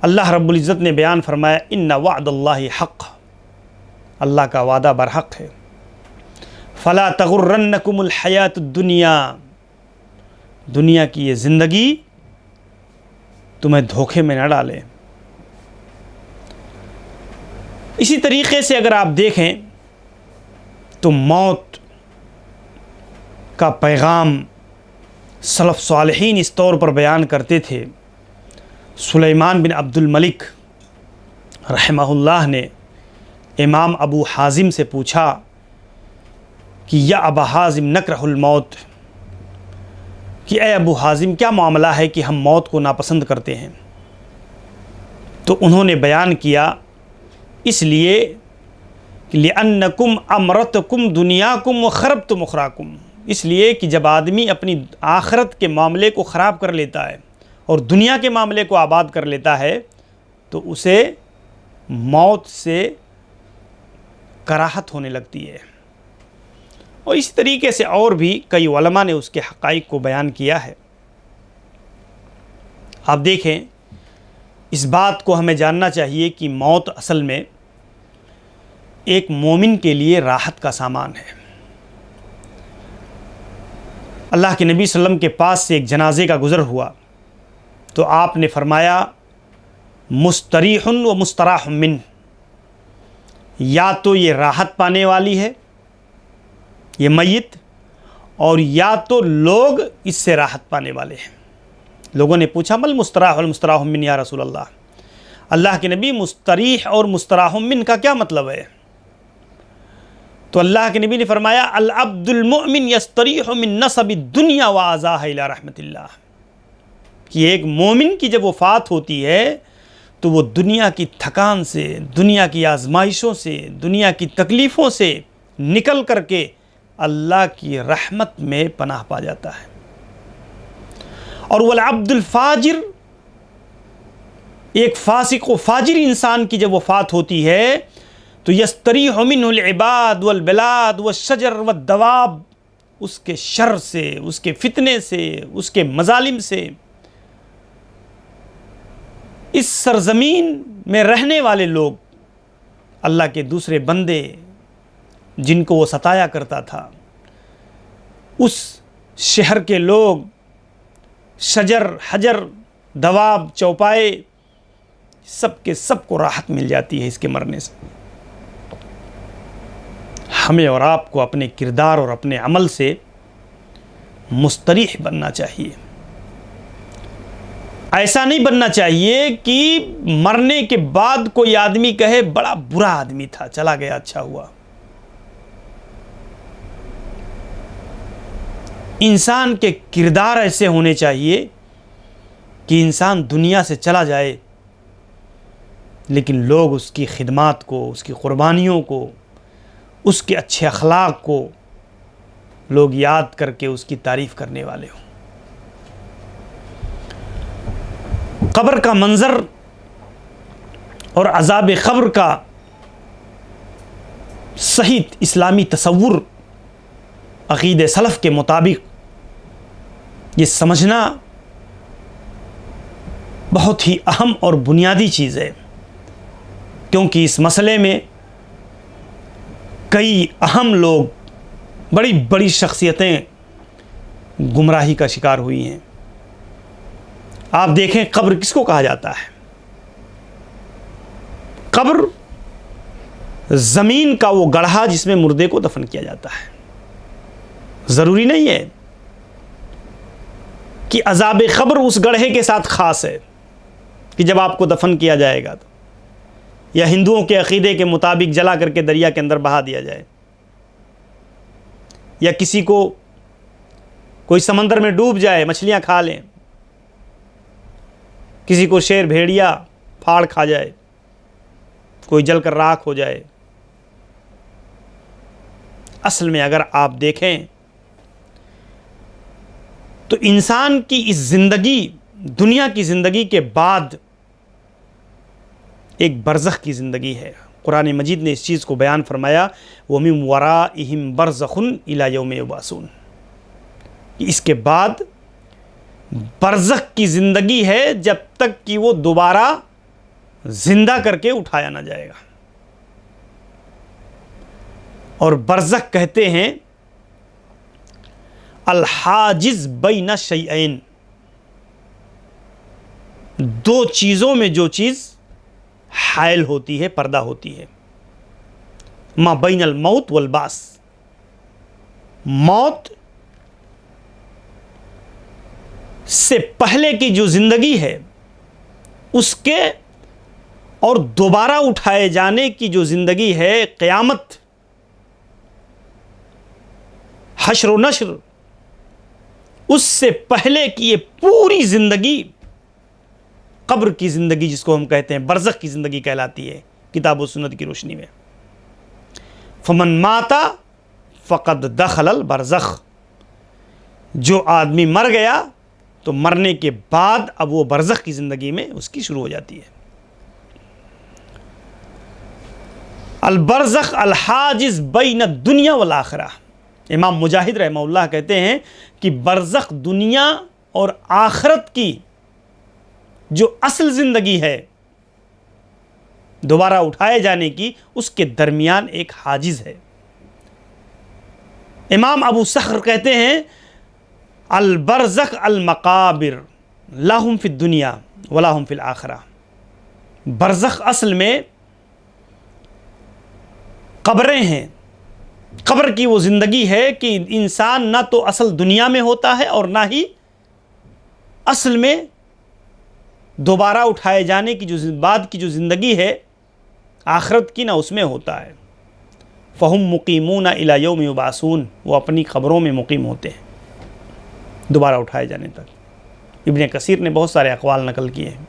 اللہ رب العزت نے بیان فرمایا، ان وعد اللہ حق، اللہ کا وعدہ برحق ہے. فلا تغرنکم الحیات الدنیا، دنیا کی یہ زندگی تمہیں دھوکے میں نہ ڈالے. اسی طریقے سے اگر آپ دیکھیں تو موت کا پیغام سلف صالحین اس طور پر بیان کرتے تھے. سلیمان بن عبد الملک رحمہ اللہ نے امام ابو حازم سے پوچھا کہ یا ابا حازم نکرہ الموت، کہ اے ابو حازم کیا معاملہ ہے کہ ہم موت کو ناپسند کرتے ہیں؟ تو انہوں نے بیان کیا، اس لیے لِأَنَّكُمْ أَمْرَتَكُمْ دُنْيَاكُمْ وَخَرَبْتُمْ أُخْرَاكُمْ، اس لیے کہ جب آدمی اپنی آخرت کے معاملے کو خراب کر لیتا ہے اور دنیا کے معاملے کو آباد کر لیتا ہے تو اسے موت سے کراہت ہونے لگتی ہے. اور اسی طریقے سے اور بھی کئی علماء نے اس کے حقائق کو بیان کیا ہے. آپ دیکھیں، اس بات کو ہمیں جاننا چاہیے کہ موت اصل میں ایک مومن کے لیے راحت کا سامان ہے. اللہ کے نبی صلی اللہ علیہ وسلم کے پاس سے ایک جنازے کا گزر ہوا تو آپ نے فرمایا، مستریح و مستراح من، یا تو یہ راحت پانے والی ہے یہ میت، اور یا تو لوگ اس سے راحت پانے والے ہیں. لوگوں نے پوچھا، مل مستراح والمستراح من یا رسول اللہ، اللہ کے نبی مستریح اور مستراح من کا کیا مطلب ہے؟ تو اللہ کے نبی نے فرمایا، العبد المؤمن یستریح من نصب الدنیا وعزاها الی رحمت اللہ، کہ ایک مومن کی جب وفات ہوتی ہے تو وہ دنیا کی تھکان سے، دنیا کی آزمائشوں سے، دنیا کی تکلیفوں سے نکل کر کے اللہ کی رحمت میں پناہ پا جاتا ہے. اور والعبد الفاجر، ایک فاسق و فاجر انسان کی جب وفات ہوتی ہے تو یستریح منہ العباد والبلاد والشجر والدواب، اس کے شر سے، اس کے فتنے سے، اس کے مظالم سے اس سرزمین میں رہنے والے لوگ، اللہ کے دوسرے بندے جن کو وہ ستایا کرتا تھا، اس شہر کے لوگ، شجر، حجر، دواب، چوپائے، سب کے سب کو راحت مل جاتی ہے اس کے مرنے سے. ہمیں اور آپ کو اپنے کردار اور اپنے عمل سے مستریح بننا چاہیے. ایسا نہیں بننا چاہیے کہ مرنے کے بعد کوئی آدمی کہے بڑا برا آدمی تھا، چلا گیا اچھا ہوا. انسان کے کردار ایسے ہونے چاہیے کہ انسان دنیا سے چلا جائے لیکن لوگ اس کی خدمات کو، اس کی قربانیوں کو، اس کے اچھے اخلاق کو لوگ یاد کر کے اس کی تعریف کرنے والے ہوں۔ قبر کا منظر اور عذاب قبر کا صحیح اسلامی تصور عقید سلف کے مطابق یہ سمجھنا بہت ہی اہم اور بنیادی چیز ہے، کیونکہ اس مسئلے میں کئی اہم لوگ، بڑی بڑی شخصیتیں گمراہی کا شکار ہوئی ہیں۔ آپ دیکھیں قبر کس کو کہا جاتا ہے؟ قبر زمین کا وہ گڑھا جس میں مردے کو دفن کیا جاتا ہے۔ ضروری نہیں ہے کہ عذاب قبر اس گڑھے کے ساتھ خاص ہے کہ جب آپ کو دفن کیا جائے گا تو، یا ہندوؤں کے عقیدے کے مطابق جلا کر کے دریا کے اندر بہا دیا جائے، یا کسی کو کوئی سمندر میں ڈوب جائے مچھلیاں کھا لیں، کسی کو شیر بھیڑیا پھاڑ کھا جائے، کوئی جل کر راکھ ہو جائے۔ اصل میں اگر آپ دیکھیں تو انسان کی اس زندگی، دنیا کی زندگی کے بعد ایک برزخ کی زندگی ہے۔ قرآن مجید نے اس چیز کو بیان فرمایا، وَمِن وَرَائِهِمْ بَرْزَخٌ إِلَى يَوْمِ يُبْعَثُونَ، اس کے بعد برزخ کی زندگی ہے جب تک کہ وہ دوبارہ زندہ کر کے اٹھایا نہ جائے گا۔ اور برزخ کہتے ہیں الحاجز بین الشیئین، دو چیزوں میں جو چیز حائل ہوتی ہے، پردہ ہوتی ہے۔ ما بین الموت والبعث، موت سے پہلے کی جو زندگی ہے اس کے اور دوبارہ اٹھائے جانے کی جو زندگی ہے، قیامت، حشر و نشر، اس سے پہلے کی یہ پوری زندگی قبر کی زندگی جس کو ہم کہتے ہیں برزخ کی زندگی کہلاتی ہے کتاب و سنت کی روشنی میں۔ فمن ماتا فقد دخل البرزخ، جو آدمی مر گیا تو مرنے کے بعد اب وہ برزخ کی زندگی میں اس کی شروع ہو جاتی ہے۔ البرزخ الحاجز بین الدنیا والآخرہ، امام مجاہد رحمہ اللہ کہتے ہیں کہ برزخ دنیا اور آخرت کی جو اصل زندگی ہے دوبارہ اٹھائے جانے کی، اس کے درمیان ایک حاجز ہے۔ امام ابو صخر کہتے ہیں البرزخ المقابر لا هم فی الدنیا ولا هم فی الآخرہ، برزخ اصل میں قبریں ہیں، قبر کی وہ زندگی ہے کہ انسان نہ تو اصل دنیا میں ہوتا ہے اور نہ ہی اصل میں دوبارہ اٹھائے جانے کی جو بعد کی جو زندگی ہے آخرت کی، نہ اس میں ہوتا ہے۔ فہم مقیمون الی یوم یبعثون، وہ اپنی قبروں میں مقیم ہوتے ہیں دوبارہ اٹھائے جانے تک۔ ابن کثیر نے بہت سارے اقوال نقل کیے ہیں۔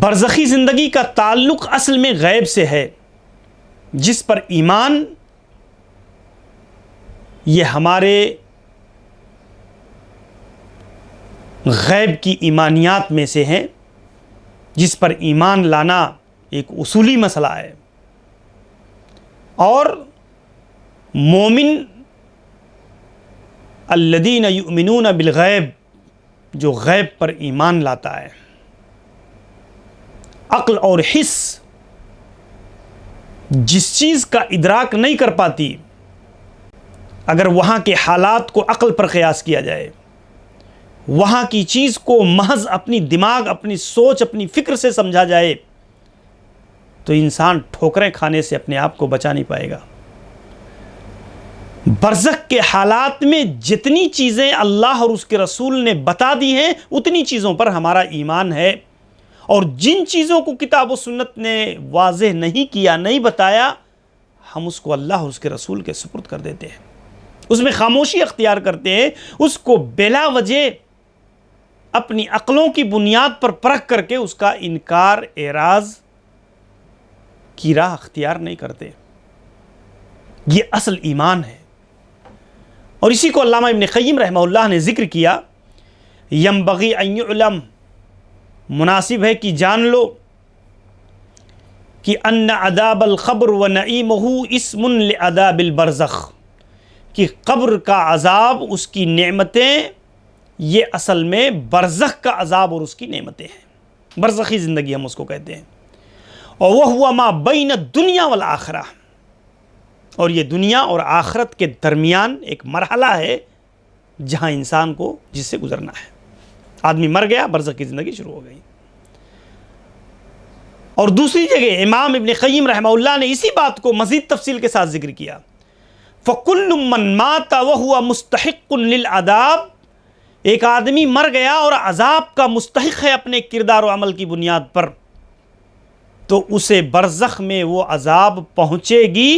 برزخی زندگی کا تعلق اصل میں غیب سے ہے، جس پر ایمان، یہ ہمارے غیب کی ایمانیات میں سے ہیں، جس پر ایمان لانا ایک اصولی مسئلہ ہے۔ اور مومن الذین یؤمنون بالغیب، جو غیب پر ایمان لاتا ہے، عقل اور حس جس چیز کا ادراک نہیں کر پاتی، اگر وہاں کے حالات کو عقل پر قیاس کیا جائے، وہاں کی چیز کو محض اپنی دماغ، اپنی سوچ، اپنی فکر سے سمجھا جائے تو انسان ٹھوکریں کھانے سے اپنے آپ کو بچا نہیں پائے گا۔ برزخ کے حالات میں جتنی چیزیں اللہ اور اس کے رسول نے بتا دی ہیں اتنی چیزوں پر ہمارا ایمان ہے، اور جن چیزوں کو کتاب و سنت نے واضح نہیں کیا، نہیں بتایا، ہم اس کو اللہ اور اس کے رسول کے سپرد کر دیتے ہیں، اس میں خاموشی اختیار کرتے ہیں، اس کو بلا وجہ اپنی عقلوں کی بنیاد پر پرکھ کر کے اس کا انکار اعراض کی راہ اختیار نہیں کرتے. یہ اصل ایمان ہے. اور اسی کو علامہ ابن قیم رحمہ اللہ نے ذکر کیا، ینبغی ان یعلم، مناسب ہے کہ جان لو کہ ان عذاب القبر و نعیمہ اسم لعذاب البرزخ، کہ قبر کا عذاب، اس کی نعمتیں، یہ اصل میں برزخ کا عذاب اور اس کی نعمتیں ہیں. برزخی زندگی ہم اس کو کہتے ہیں. اور وَهُوَ مَا بَيْنَ الدُّنْيَا وَالْآخِرَةِ، اور یہ دنیا اور آخرت کے درمیان ایک مرحلہ ہے جہاں انسان کو جس سے گزرنا ہے. آدمی مر گیا، برزخ کی زندگی شروع ہو گئی. اور دوسری جگہ امام ابن قیم رحمہ اللہ نے اسی بات کو مزید تفصیل کے ساتھ ذکر کیا، فَكُلُّ مَن مَاتَ وَهُوَ مُسْتَحِقٌ لِلْعَذَابِ، ایک آدمی مر گیا اور عذاب کا مستحق ہے اپنے کردار و عمل کی بنیاد پر، تو اسے برزخ میں وہ عذاب پہنچے گی،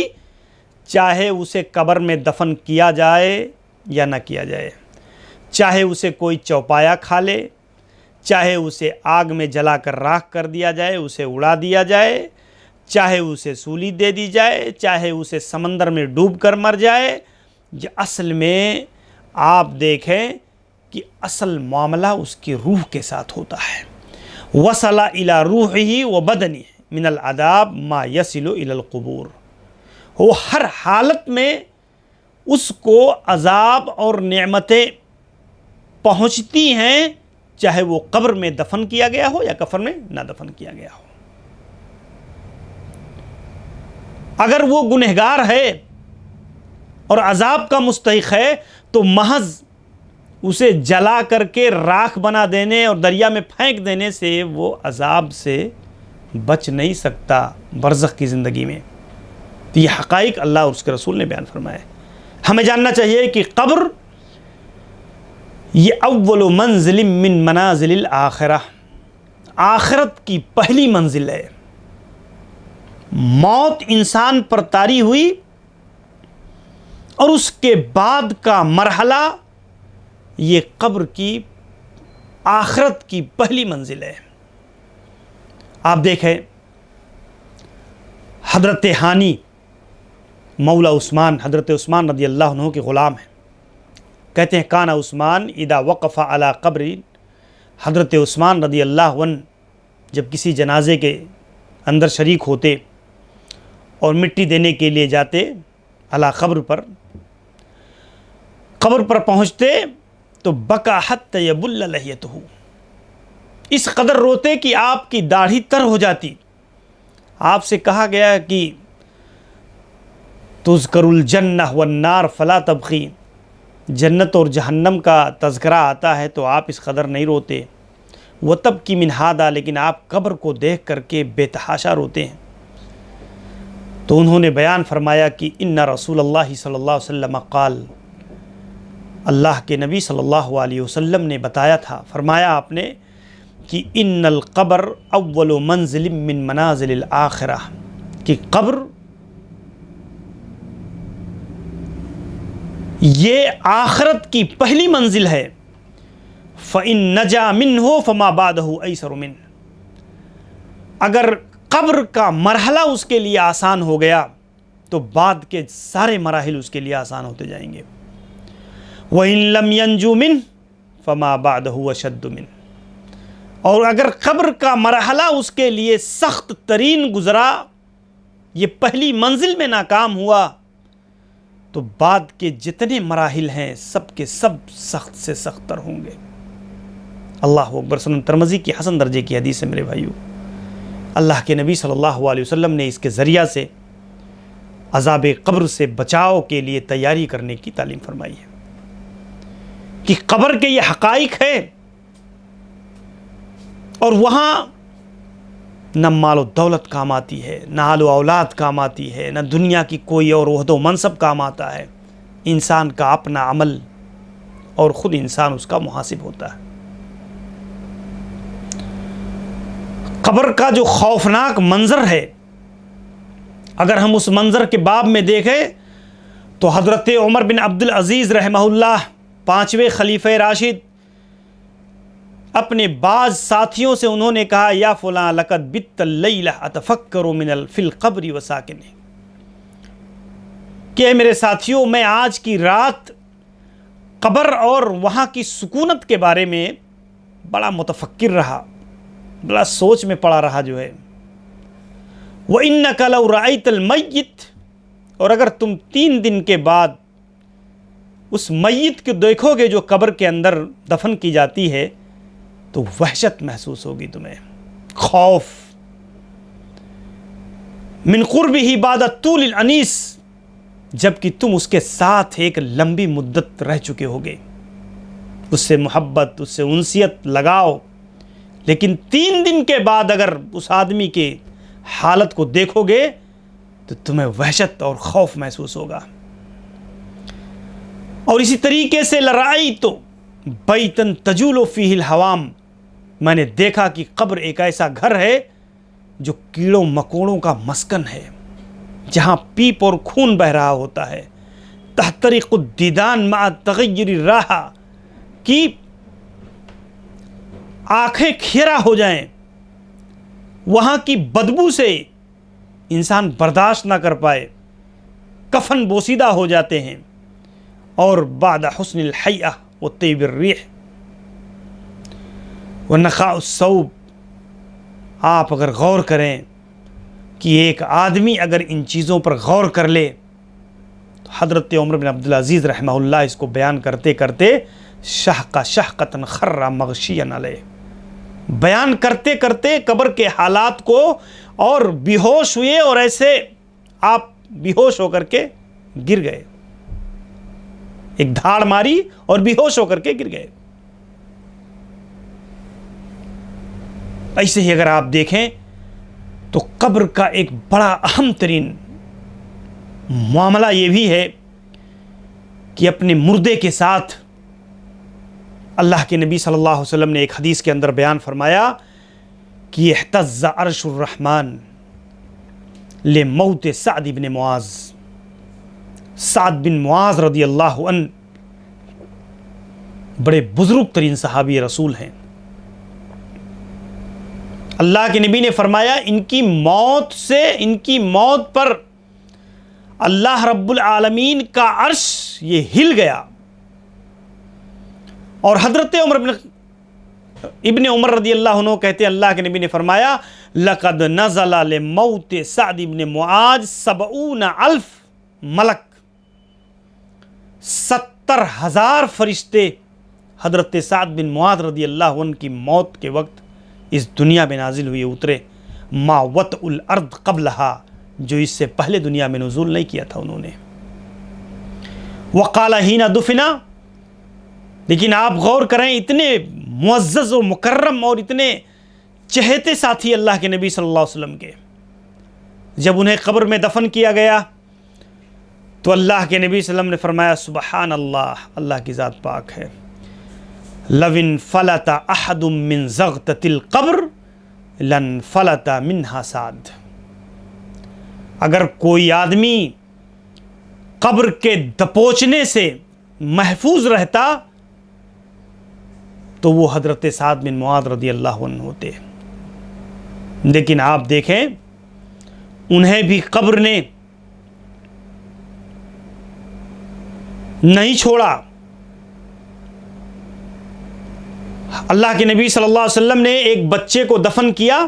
چاہے اسے قبر میں دفن کیا جائے یا نہ کیا جائے، چاہے اسے کوئی چوپایا کھا لے، چاہے اسے آگ میں جلا کر راکھ کر دیا جائے، اسے اڑا دیا جائے، چاہے اسے سولی دے دی جائے، چاہے اسے سمندر میں ڈوب کر مر جائے. یہ اصل میں آپ دیکھیں کہ اصل معاملہ اس کی روح کے ساتھ ہوتا ہے. وصل الی روحہ و بدنہ من العذاب ما یصل الی القبور، وہ ہر حالت میں اس کو عذاب اور نعمتیں پہنچتی ہیں، چاہے وہ قبر میں دفن کیا گیا ہو یا کفن میں نہ دفن کیا گیا ہو. اگر وہ گنہگار ہے اور عذاب کا مستحق ہے تو محض اسے جلا کر کے راکھ بنا دینے اور دریا میں پھینک دینے سے وہ عذاب سے بچ نہیں سکتا برزخ کی زندگی میں. تو یہ حقائق اللہ اور اس کے رسول نے بیان فرمائے. ہمیں جاننا چاہیے کہ قبر یہ اول منزل من منازل الآخرہ، آخرت کی پہلی منزل ہے. موت انسان پر طاری ہوئی اور اس کے بعد کا مرحلہ یہ قبر کی آخرت کی پہلی منزل ہے. آپ دیکھیں حضرت ہانی مولا عثمان، حضرت عثمان رضی اللہ عنہ کے غلام ہیں. کہتے ہیں کانا عثمان اذا وقف علی قبر، حضرت عثمان رضی اللہ عنہ جب کسی جنازے کے اندر شریک ہوتے اور مٹی دینے کے لیے جاتے علی قبر پر پہنچتے تو بکا حتی یبل لحیتہ، اس قدر روتے کہ آپ کی داڑھی تر ہو جاتی. آپ سے کہا گیا کہ تذکر الجنہ والنار فلا تبخی، جنت اور جہنم کا تذکرہ آتا ہے تو آپ اس قدر نہیں روتے. وتبکی من ھذا، لیکن آپ قبر کو دیکھ کر کے بے تحاشا روتے ہیں. تو انہوں نے بیان فرمایا کہ ان رسول اللہ صلی اللہ علیہ وسلم قال، اللہ کے نبی صلی اللہ علیہ وسلم نے بتایا تھا، فرمایا آپ نے کہ ان القبر اول منزل من منازل الآخرہ، کہ قبر یہ آخرت کی پہلی منزل ہے. فَإِن نَجَا مِنْهُ فَمَا بَعْدَهُ أَيْسَرُ مِنْهُ، اگر قبر کا مرحلہ اس کے لیے آسان ہو گیا تو بعد کے سارے مراحل اس کے لیے آسان ہوتے جائیں گے. وَإِن لَمْ يَنْجُ مِنْهُ فَمَا بَعْدَهُ أَشَدُّ مِنْهُ، اور اگر قبر کا مرحلہ اس کے لیے سخت ترین گزرا، یہ پہلی منزل میں ناکام ہوا، تو بعد کے جتنے مراحل ہیں سب کے سب سخت سے سخت تر ہوں گے. اللہ اکبر. سنن ترمذی کی حسن درجے کی حدیث ہے میرے بھائیو. اللہ کے نبی صلی اللہ علیہ وسلم نے اس کے ذریعہ سے عذاب قبر سے بچاؤ کے لیے تیاری کرنے کی تعلیم فرمائی ہے کہ قبر کے یہ حقائق ہے، اور وہاں نہ مال و دولت کام آتی ہے، نہ آل و اولاد کام آتی ہے، نہ دنیا کی کوئی اور عہد و منصب کام آتا ہے. انسان کا اپنا عمل اور خود انسان اس کا محاسب ہوتا ہے. قبر کا جو خوفناک منظر ہے، اگر ہم اس منظر کے باب میں دیکھیں تو حضرت عمر بن عبد العزیز رحمہ اللہ، 5ویں خلیفہ راشد، اپنے بعض ساتھیوں سے انہوں نے کہا یا فلاں لقد بت اللیلہ اتفکر من فی القبر وساکن، کہ میرے ساتھیوں میں آج کی رات قبر اور وہاں کی سکونت کے بارے میں بڑا متفکر رہا، بڑا سوچ میں پڑا رہا جو ہے۔ وَإِنَّكَ لَوْ رَأَيْتَ الْمَيِّتَ، اور اگر تم 3 دن کے بعد اس میت کو دیکھو گے جو قبر کے اندر دفن کی جاتی ہے تو وحشت محسوس ہوگی تمہیں، خوف۔ من قربہ بعد طول الانیس، جبکہ تم اس کے ساتھ ایک لمبی مدت رہ چکے ہوگے، اس سے محبت، اس سے انسیت لگاؤ، لیکن 3 دن کے بعد اگر اس آدمی کے حالت کو دیکھو گے تو تمہیں وحشت اور خوف محسوس ہوگا۔ اور اسی طریقے سے لرأیت بیتا تجول فیہ الحوام، میں نے دیکھا کہ قبر ایک ایسا گھر ہے جو کیڑوں مکوڑوں کا مسکن ہے، جہاں پیپ اور خون بہ رہا ہوتا ہے۔ تحترق الدیدان مع تغیر الراحہ، کہ آنکھیں کھیرا ہو جائیں، وہاں کی بدبو سے انسان برداشت نہ کر پائے، کفن بوسیدہ ہو جاتے ہیں۔ اور بعد حسن الحیہ وطیب الریح ونقاء الثوب، آپ اگر غور کریں کہ ایک آدمی اگر ان چیزوں پر غور کر لے تو حضرت عمر بن عبدالعزیز رحمہ اللہ اس کو بیان کرتے کرتے شحق شحقۃ خر مغشیا علیہ، بیان کرتے کرتے قبر کے حالات کو، اور بے ہوش ہوئے اور ایسے آپ بے ہوش ہو کر کے گر گئے، ایک دھاڑ ماری اور بے ہوش ہو کر کے گر گئے۔ ایسے ہی اگر آپ دیکھیں تو قبر کا ایک بڑا اہم ترین معاملہ یہ بھی ہے کہ اپنے مردے کے ساتھ اللہ کے نبی صلی اللہ علیہ وسلم نے ایک حدیث کے اندر بیان فرمایا کہ اہتز عرش الرحمن لموت سعد بن معاذ، سعد بن معاذ رضی اللہ عنہ بڑے بزرگ ترین صحابی رسول ہیں۔ اللہ کے نبی نے فرمایا ان کی موت پر اللہ رب العالمین کا عرش یہ ہل گیا۔ اور حضرت ابن عمر رضی اللہ عنہ کہتے ہیں اللہ کے نبی نے فرمایا لقد نزل لموت سعد بن معاذ 70,000 ملک، 70,000 فرشتے حضرت سعد بن معاذ رضی اللہ عنہ کی موت کے وقت اس دنیا میں نازل ہوئے، اترے۔ ما وطئ الارض قبلہا، جو اس سے پہلے دنیا میں نزول نہیں کیا تھا انہوں نے۔ وقال حین دفنا، لیکن آپ غور کریں اتنے معزز و مکرم اور اتنے چہیتے ساتھی اللہ کے نبی صلی اللہ علیہ وسلم کے، جب انہیں قبر میں دفن کیا گیا تو اللہ کے نبی صلی اللہ علیہ وسلم نے فرمایا سبحان اللہ، اللہ کی ذات پاک ہے، لو انفلت احد من زغطۃ القبر لانفلت منها سعد، اگر کوئی آدمی قبر کے دبوچنے سے محفوظ رہتا تو وہ حضرت سعد بن معاذ رضی اللہ عنہ ہوتے، لیکن آپ دیکھیں انہیں بھی قبر نے نہیں چھوڑا۔ اللہ کے نبی صلی اللہ علیہ وسلم نے ایک بچے کو دفن کیا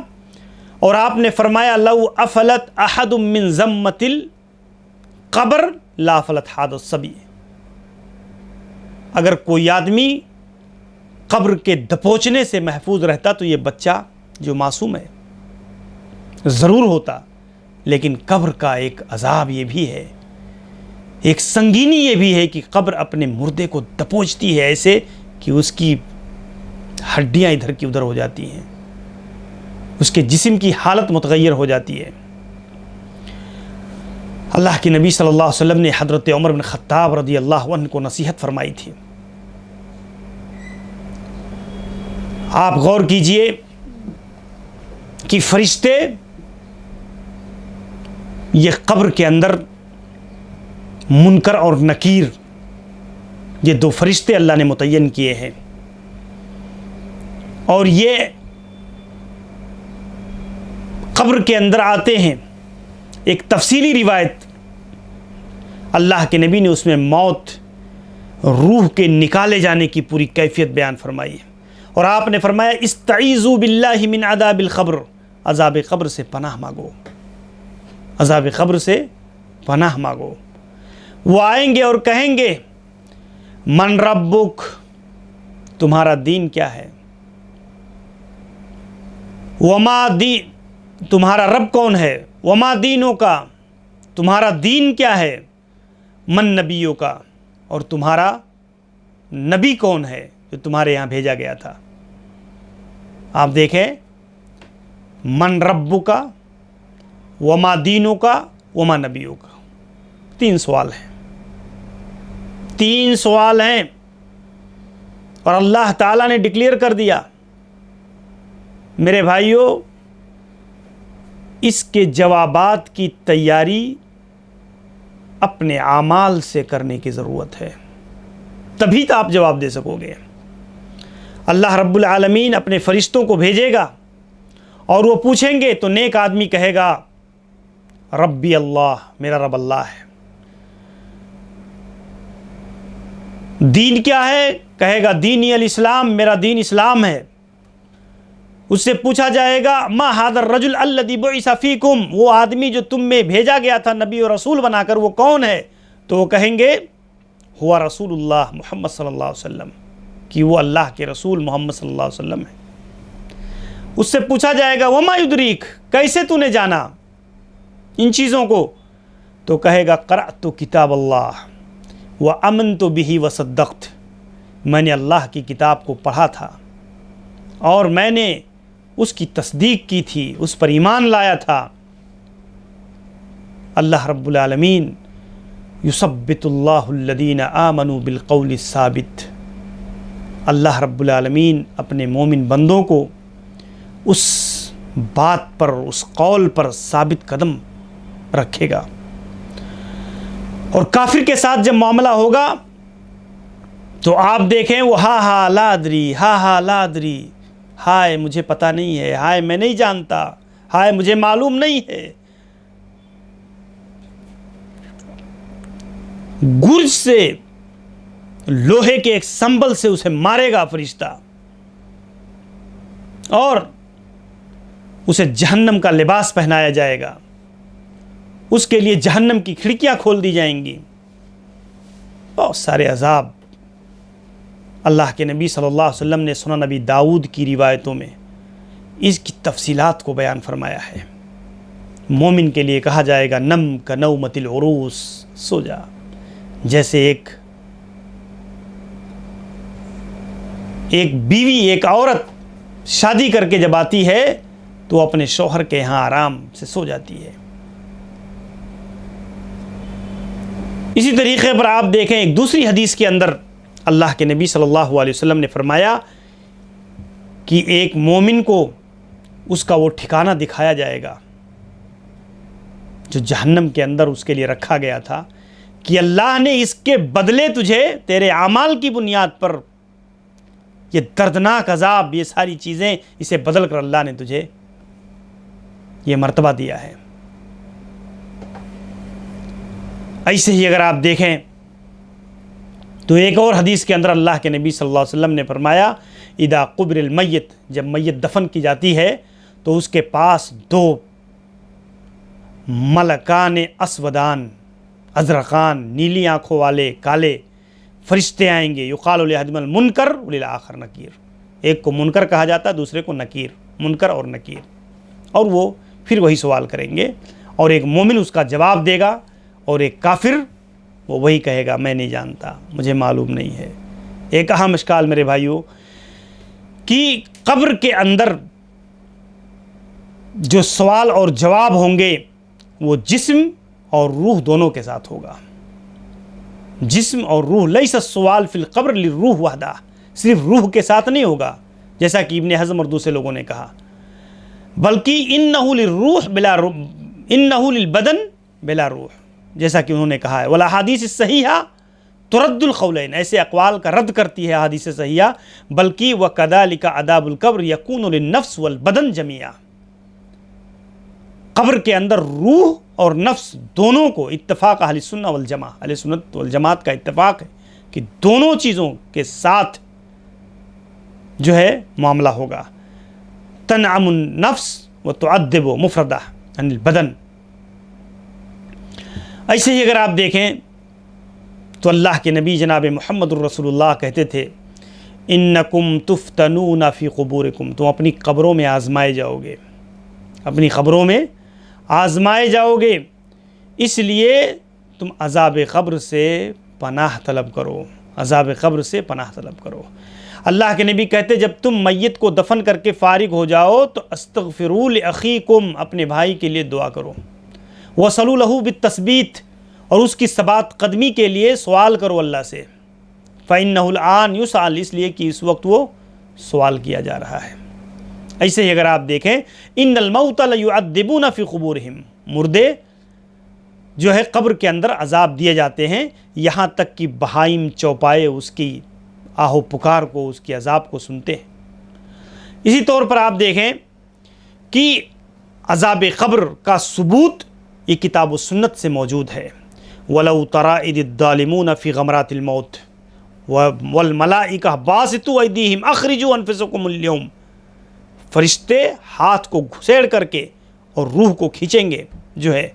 اور آپ نے فرمایا لو افلت احد من ضمۃ القبر لا افلت هذا الصبی، اگر کوئی آدمی قبر کے دبوچنے سے محفوظ رہتا تو یہ بچہ جو معصوم ہے ضرور ہوتا، لیکن قبر کا ایک عذاب یہ بھی ہے، ایک سنگینی یہ بھی ہے کہ قبر اپنے مردے کو دبوچتی ہے ایسے کہ اس کی ہڈیاں ادھر کی ادھر ہو جاتی ہیں، اس کے جسم کی حالت متغیر ہو جاتی ہے۔ اللہ کے نبی صلی اللہ علیہ وسلم نے حضرت عمر بن خطاب رضی اللہ عنہ کو نصیحت فرمائی تھی۔ آپ غور کیجئے کہ فرشتے یہ قبر کے اندر منکر اور نکیر، یہ 2 فرشتے اللہ نے متعین کیے ہیں۔ اور یہ قبر کے اندر آتے ہیں. ایک تفصیلی روایت اللہ کے نبی نے اس میں موت، روح کے نکالے جانے کی پوری کیفیت بیان فرمائی ہے. اور آپ نے فرمایا استعیذوا باللہ من عذاب القبر، عذاب قبر سے پناہ مانگو، عذاب قبر سے پناہ مانگو. وہ آئیں گے اور کہیں گے من ربک، تمہارا دین کیا ہے، وما دین، تمہارا رب کون ہے، وما دینوں کا، تمہارا دین کیا ہے، من نبیوں کا، اور تمہارا نبی کون ہے جو تمہارے یہاں بھیجا گیا تھا. آپ دیکھیں من ربو کا، وما دینوں کا، وما نبیوں کا. 3 سوال ہیں، 3 سوال ہیں، اور اللہ تعالیٰ نے ڈکلیئر کر دیا. میرے بھائیوں، اس کے جوابات کی تیاری اپنے اعمال سے کرنے کی ضرورت ہے، تبھی تو آپ جواب دے سکو گے. اللہ رب العالمین اپنے فرشتوں کو بھیجے گا اور وہ پوچھیں گے تو نیک آدمی کہے گا ربی اللہ، میرا رب اللہ ہے. دین کیا ہے، کہے گا دینی الاسلام، میرا دین اسلام ہے. اس سے پوچھا جائے گا ما ھذا الرجل الذی بعث فیکم، وہ آدمی جو تم میں بھیجا گیا تھا نبی اور رسول بنا کر، وہ کون ہے؟ تو وہ کہیں گے ہوا رسول اللہ محمد صلی اللہ علیہ وسلم، کہ وہ اللہ کے رسول محمد صلی اللہ علیہ وسلم ہے. اس سے پوچھا جائے گا وما یدریک، کیسے تو نے جانا ان چیزوں کو؟ تو کہے گا قرأت کتاب اللہ وآمنت بہ وصدقت، میں نے اللہ کی کتاب کو پڑھا تھا اور میں نے اس کی تصدیق کی تھی، اس پر ایمان لایا تھا. اللہ رب العالمین یثبت اللہ الذین آمنوا بالقول الثابت، اللہ رب العالمین اپنے مومن بندوں کو اس بات پر، اس قول پر ثابت قدم رکھے گا. اور کافر کے ساتھ جب معاملہ ہوگا تو آپ دیکھیں وہ ہا لا ادری، ہا لا ادری، ہائے مجھے پتہ نہیں ہے، ہائے میں نہیں جانتا، ہائے مجھے معلوم نہیں ہے. گرج سے، لوہے کے ایک سنبل سے اسے مارے گا فرشتہ، اور اسے جہنم کا لباس پہنایا جائے گا، اس کے لیے جہنم کی کھڑکیاں کھول دی جائیں گی. بہت سارے عذاب اللہ کے نبی صلی اللہ علیہ وسلم نے سنن نبی داؤد کی روایتوں میں اس کی تفصیلات کو بیان فرمایا ہے. مومن کے لیے کہا جائے گا نم کا نومت العروس، سو جا، جیسے ایک بیوی، ایک عورت شادی کر کے جب آتی ہے تو اپنے شوہر کے ہاں آرام سے سو جاتی ہے. اسی طریقے پر آپ دیکھیں ایک دوسری حدیث کے اندر اللہ کے نبی صلی اللہ علیہ وسلم نے فرمایا کہ ایک مومن کو اس کا وہ ٹھکانہ دکھایا جائے گا جو جہنم کے اندر اس کے لیے رکھا گیا تھا، کہ اللہ نے اس کے بدلے تجھے تیرے اعمال کی بنیاد پر یہ دردناک عذاب، یہ ساری چیزیں، اسے بدل کر اللہ نے تجھے یہ مرتبہ دیا ہے. ایسے ہی اگر آپ دیکھیں تو ایک اور حدیث کے اندر اللہ کے نبی صلی اللہ علیہ وسلم نے فرمایا اذا قبر المیت، جب میت دفن کی جاتی ہے تو اس کے پاس 2 ملکان اسودان، ازرقان، نیلی آنکھوں والے کالے فرشتے آئیں گے. یقال لأحدہما المنکر وللآخر نکیر، ایک کو منکر کہا جاتا ہے، دوسرے کو نکیر، منکر اور نکیر. اور وہ پھر وہی سوال کریں گے، اور ایک مومن اس کا جواب دے گا، اور ایک کافر وہ وہی کہے گا میں نہیں جانتا، مجھے معلوم نہیں ہے. ایک اہم اشکال میرے بھائیوں کہ قبر کے اندر جو سوال اور جواب ہوں گے وہ جسم اور روح دونوں کے ساتھ ہوگا. جسم اور روح، لیس السؤال فی القبر للروح وحدہ، صرف روح کے ساتھ نہیں ہوگا جیسا کہ ابن حزم اور دوسرے لوگوں نے کہا، بلکہ انہ للروح بلا روح، انہ للبدن بلا روح، جیسا کہ انہوں نے کہا ہے. والاحادیث الصحیحہ ترد القولین، ایسے اقوال کا رد کرتی ہے احادیث صحیحہ، بلکہ وَكَذَلِكَ عَذَابُ الْقَبْرِ يَكُونُ لِلنَّفْسِ وَالْبَدَنِ جَمِيعًا، قبر کے اندر روح اور نفس دونوں کو، اتفاق اہل سنہ والجماع، اہل سنت والجماعت کا اتفاق ہے کہ دونوں چیزوں کے ساتھ جو ہے معاملہ ہوگا. تنعم النفس وتعذب مفردہ عن البدن. ایسے ہی اگر آپ دیکھیں تو اللہ کے نبی جناب محمد الرسول اللہ کہتے تھے انکم تفتنون فی قبورکم، تم اپنی قبروں میں آزمائے جاؤ گے، اپنی قبروں میں آزمائے جاؤ گے، اس لیے تم عذاب قبر سے پناہ طلب کرو، عذاب قبر سے پناہ طلب کرو. اللہ کے نبی کہتے جب تم میت کو دفن کر کے فارغ ہو جاؤ تو استغفروا لاخیکم، اپنے بھائی کے لیے دعا کرو، وصلوا لہ بالتثبیت، اور اس کی ثبات قدمی کے لیے سوال کرو اللہ سے، فإنہ الآن یسأل، اس لیے کہ اس وقت وہ سوال کیا جا رہا ہے. ایسے ہی اگر آپ دیکھیں ان الموت لیعذبون فی قبورہم، مردے جو ہے قبر کے اندر عذاب دیے جاتے ہیں، یہاں تک کہ بہائم چوپائے اس کی آہو پکار کو، اس کی عذاب کو سنتے ہیں. اسی طور پر آپ دیکھیں کہ عذاب قبر کا ثبوت یہ کتاب و سنت سے موجود ہے. وَلَوْ تَرَىٰ إِذِ الظَّالِمُونَ فِي غَمْرَاتِ الْمَوْتِ وَالْمَلَائِكَةُ بَاسِطُو أَيْدِيهِمْ أَخْرِجُوا أَنفُسَكُمُ الْيَوْمَ، فرشتے ہاتھ کو گھسیڑ کر کے اور روح کو کھینچیں گے جو ہے،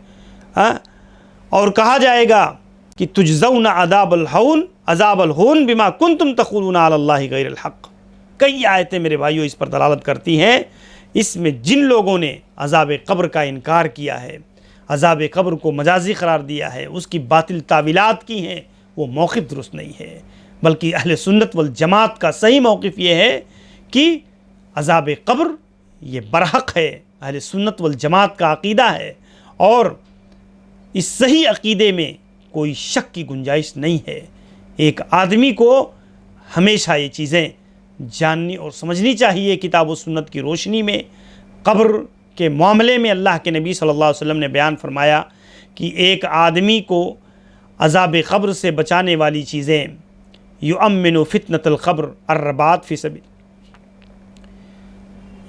اور کہا جائے گا کہ تجزون عذاب الہون بما کنتم تقولون علی اللہ غیر الحق. کئی آیتیں میرے بھائیوں اس پر دلالت کرتی ہیں. اس میں جن لوگوں نے عذاب قبر کا انکار کیا ہے، عذاب قبر کو مجازی قرار دیا ہے، اس کی باطل تعویلات کی ہیں، وہ موقف درست نہیں ہے. بلکہ اہل سنت والجماعت کا صحیح موقف یہ ہے کہ عذاب قبر یہ برحق ہے، اہل سنت والجماعت کا عقیدہ ہے، اور اس صحیح عقیدے میں کوئی شک کی گنجائش نہیں ہے. ایک آدمی کو ہمیشہ یہ چیزیں جاننی اور سمجھنی چاہیے. کتاب و سنت کی روشنی میں قبر کے معاملے میں اللہ کے نبی صلی اللہ علیہ وسلم نے بیان فرمایا کہ ایک آدمی کو عذاب قبر سے بچانے والی چیزیں، یؤمن فتنۃ القبر الرباط فی سبیل،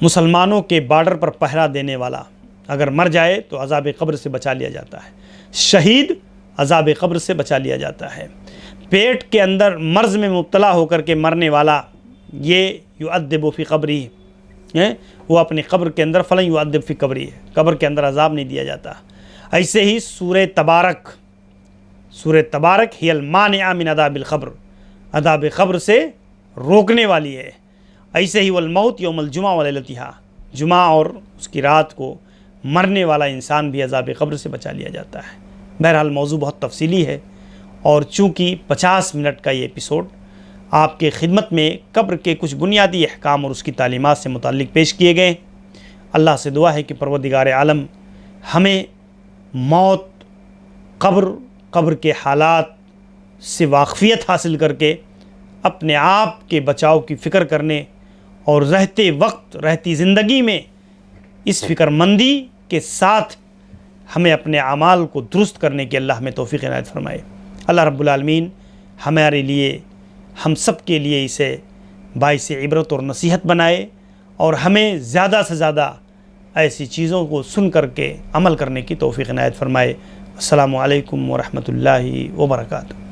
مسلمانوں کے بارڈر پر پہرا دینے والا اگر مر جائے تو عذاب قبر سے بچا لیا جاتا ہے، شہید عذاب قبر سے بچا لیا جاتا ہے، پیٹ کے اندر مرض میں مبتلا ہو کر کے مرنے والا یہ یعذب فی قبری، وہ اپنی قبر کے اندر فلن یعذب فی قبری، قبر کے اندر عذاب نہیں دیا جاتا. ایسے ہی سورہ تبارک ہی المانعہ من عذاب القبر، عذاب قبر سے روکنے والی ہے. ایسے ہی والموت یوم الجمعہ ولیلتہا، جمعہ اور اس کی رات کو مرنے والا انسان بھی عذاب قبر سے بچا لیا جاتا ہے. بہرحال موضوع بہت تفصیلی ہے، اور چونکہ 50 منٹ کا یہ ایپیسوڈ آپ کے خدمت میں قبر کے کچھ بنیادی احکام اور اس کی تعلیمات سے متعلق پیش کیے گئے. اللہ سے دعا ہے کہ پروردگار عالم ہمیں موت، قبر کے حالات سے واقفیت حاصل کر کے اپنے آپ کے بچاؤ کی فکر کرنے اور رہتی زندگی میں اس فکر مندی کے ساتھ ہمیں اپنے اعمال کو درست کرنے کی اللہ ہمیں توفیق عنایت فرمائے. اللہ رب العالمین ہمارے لیے، ہم سب کے لیے اسے باعث عبرت اور نصیحت بنائے، اور ہمیں زیادہ سے زیادہ ایسی چیزوں کو سن کر کے عمل کرنے کی توفیق عنایت فرمائے. السلام علیکم ورحمۃ اللہ وبرکاتہ.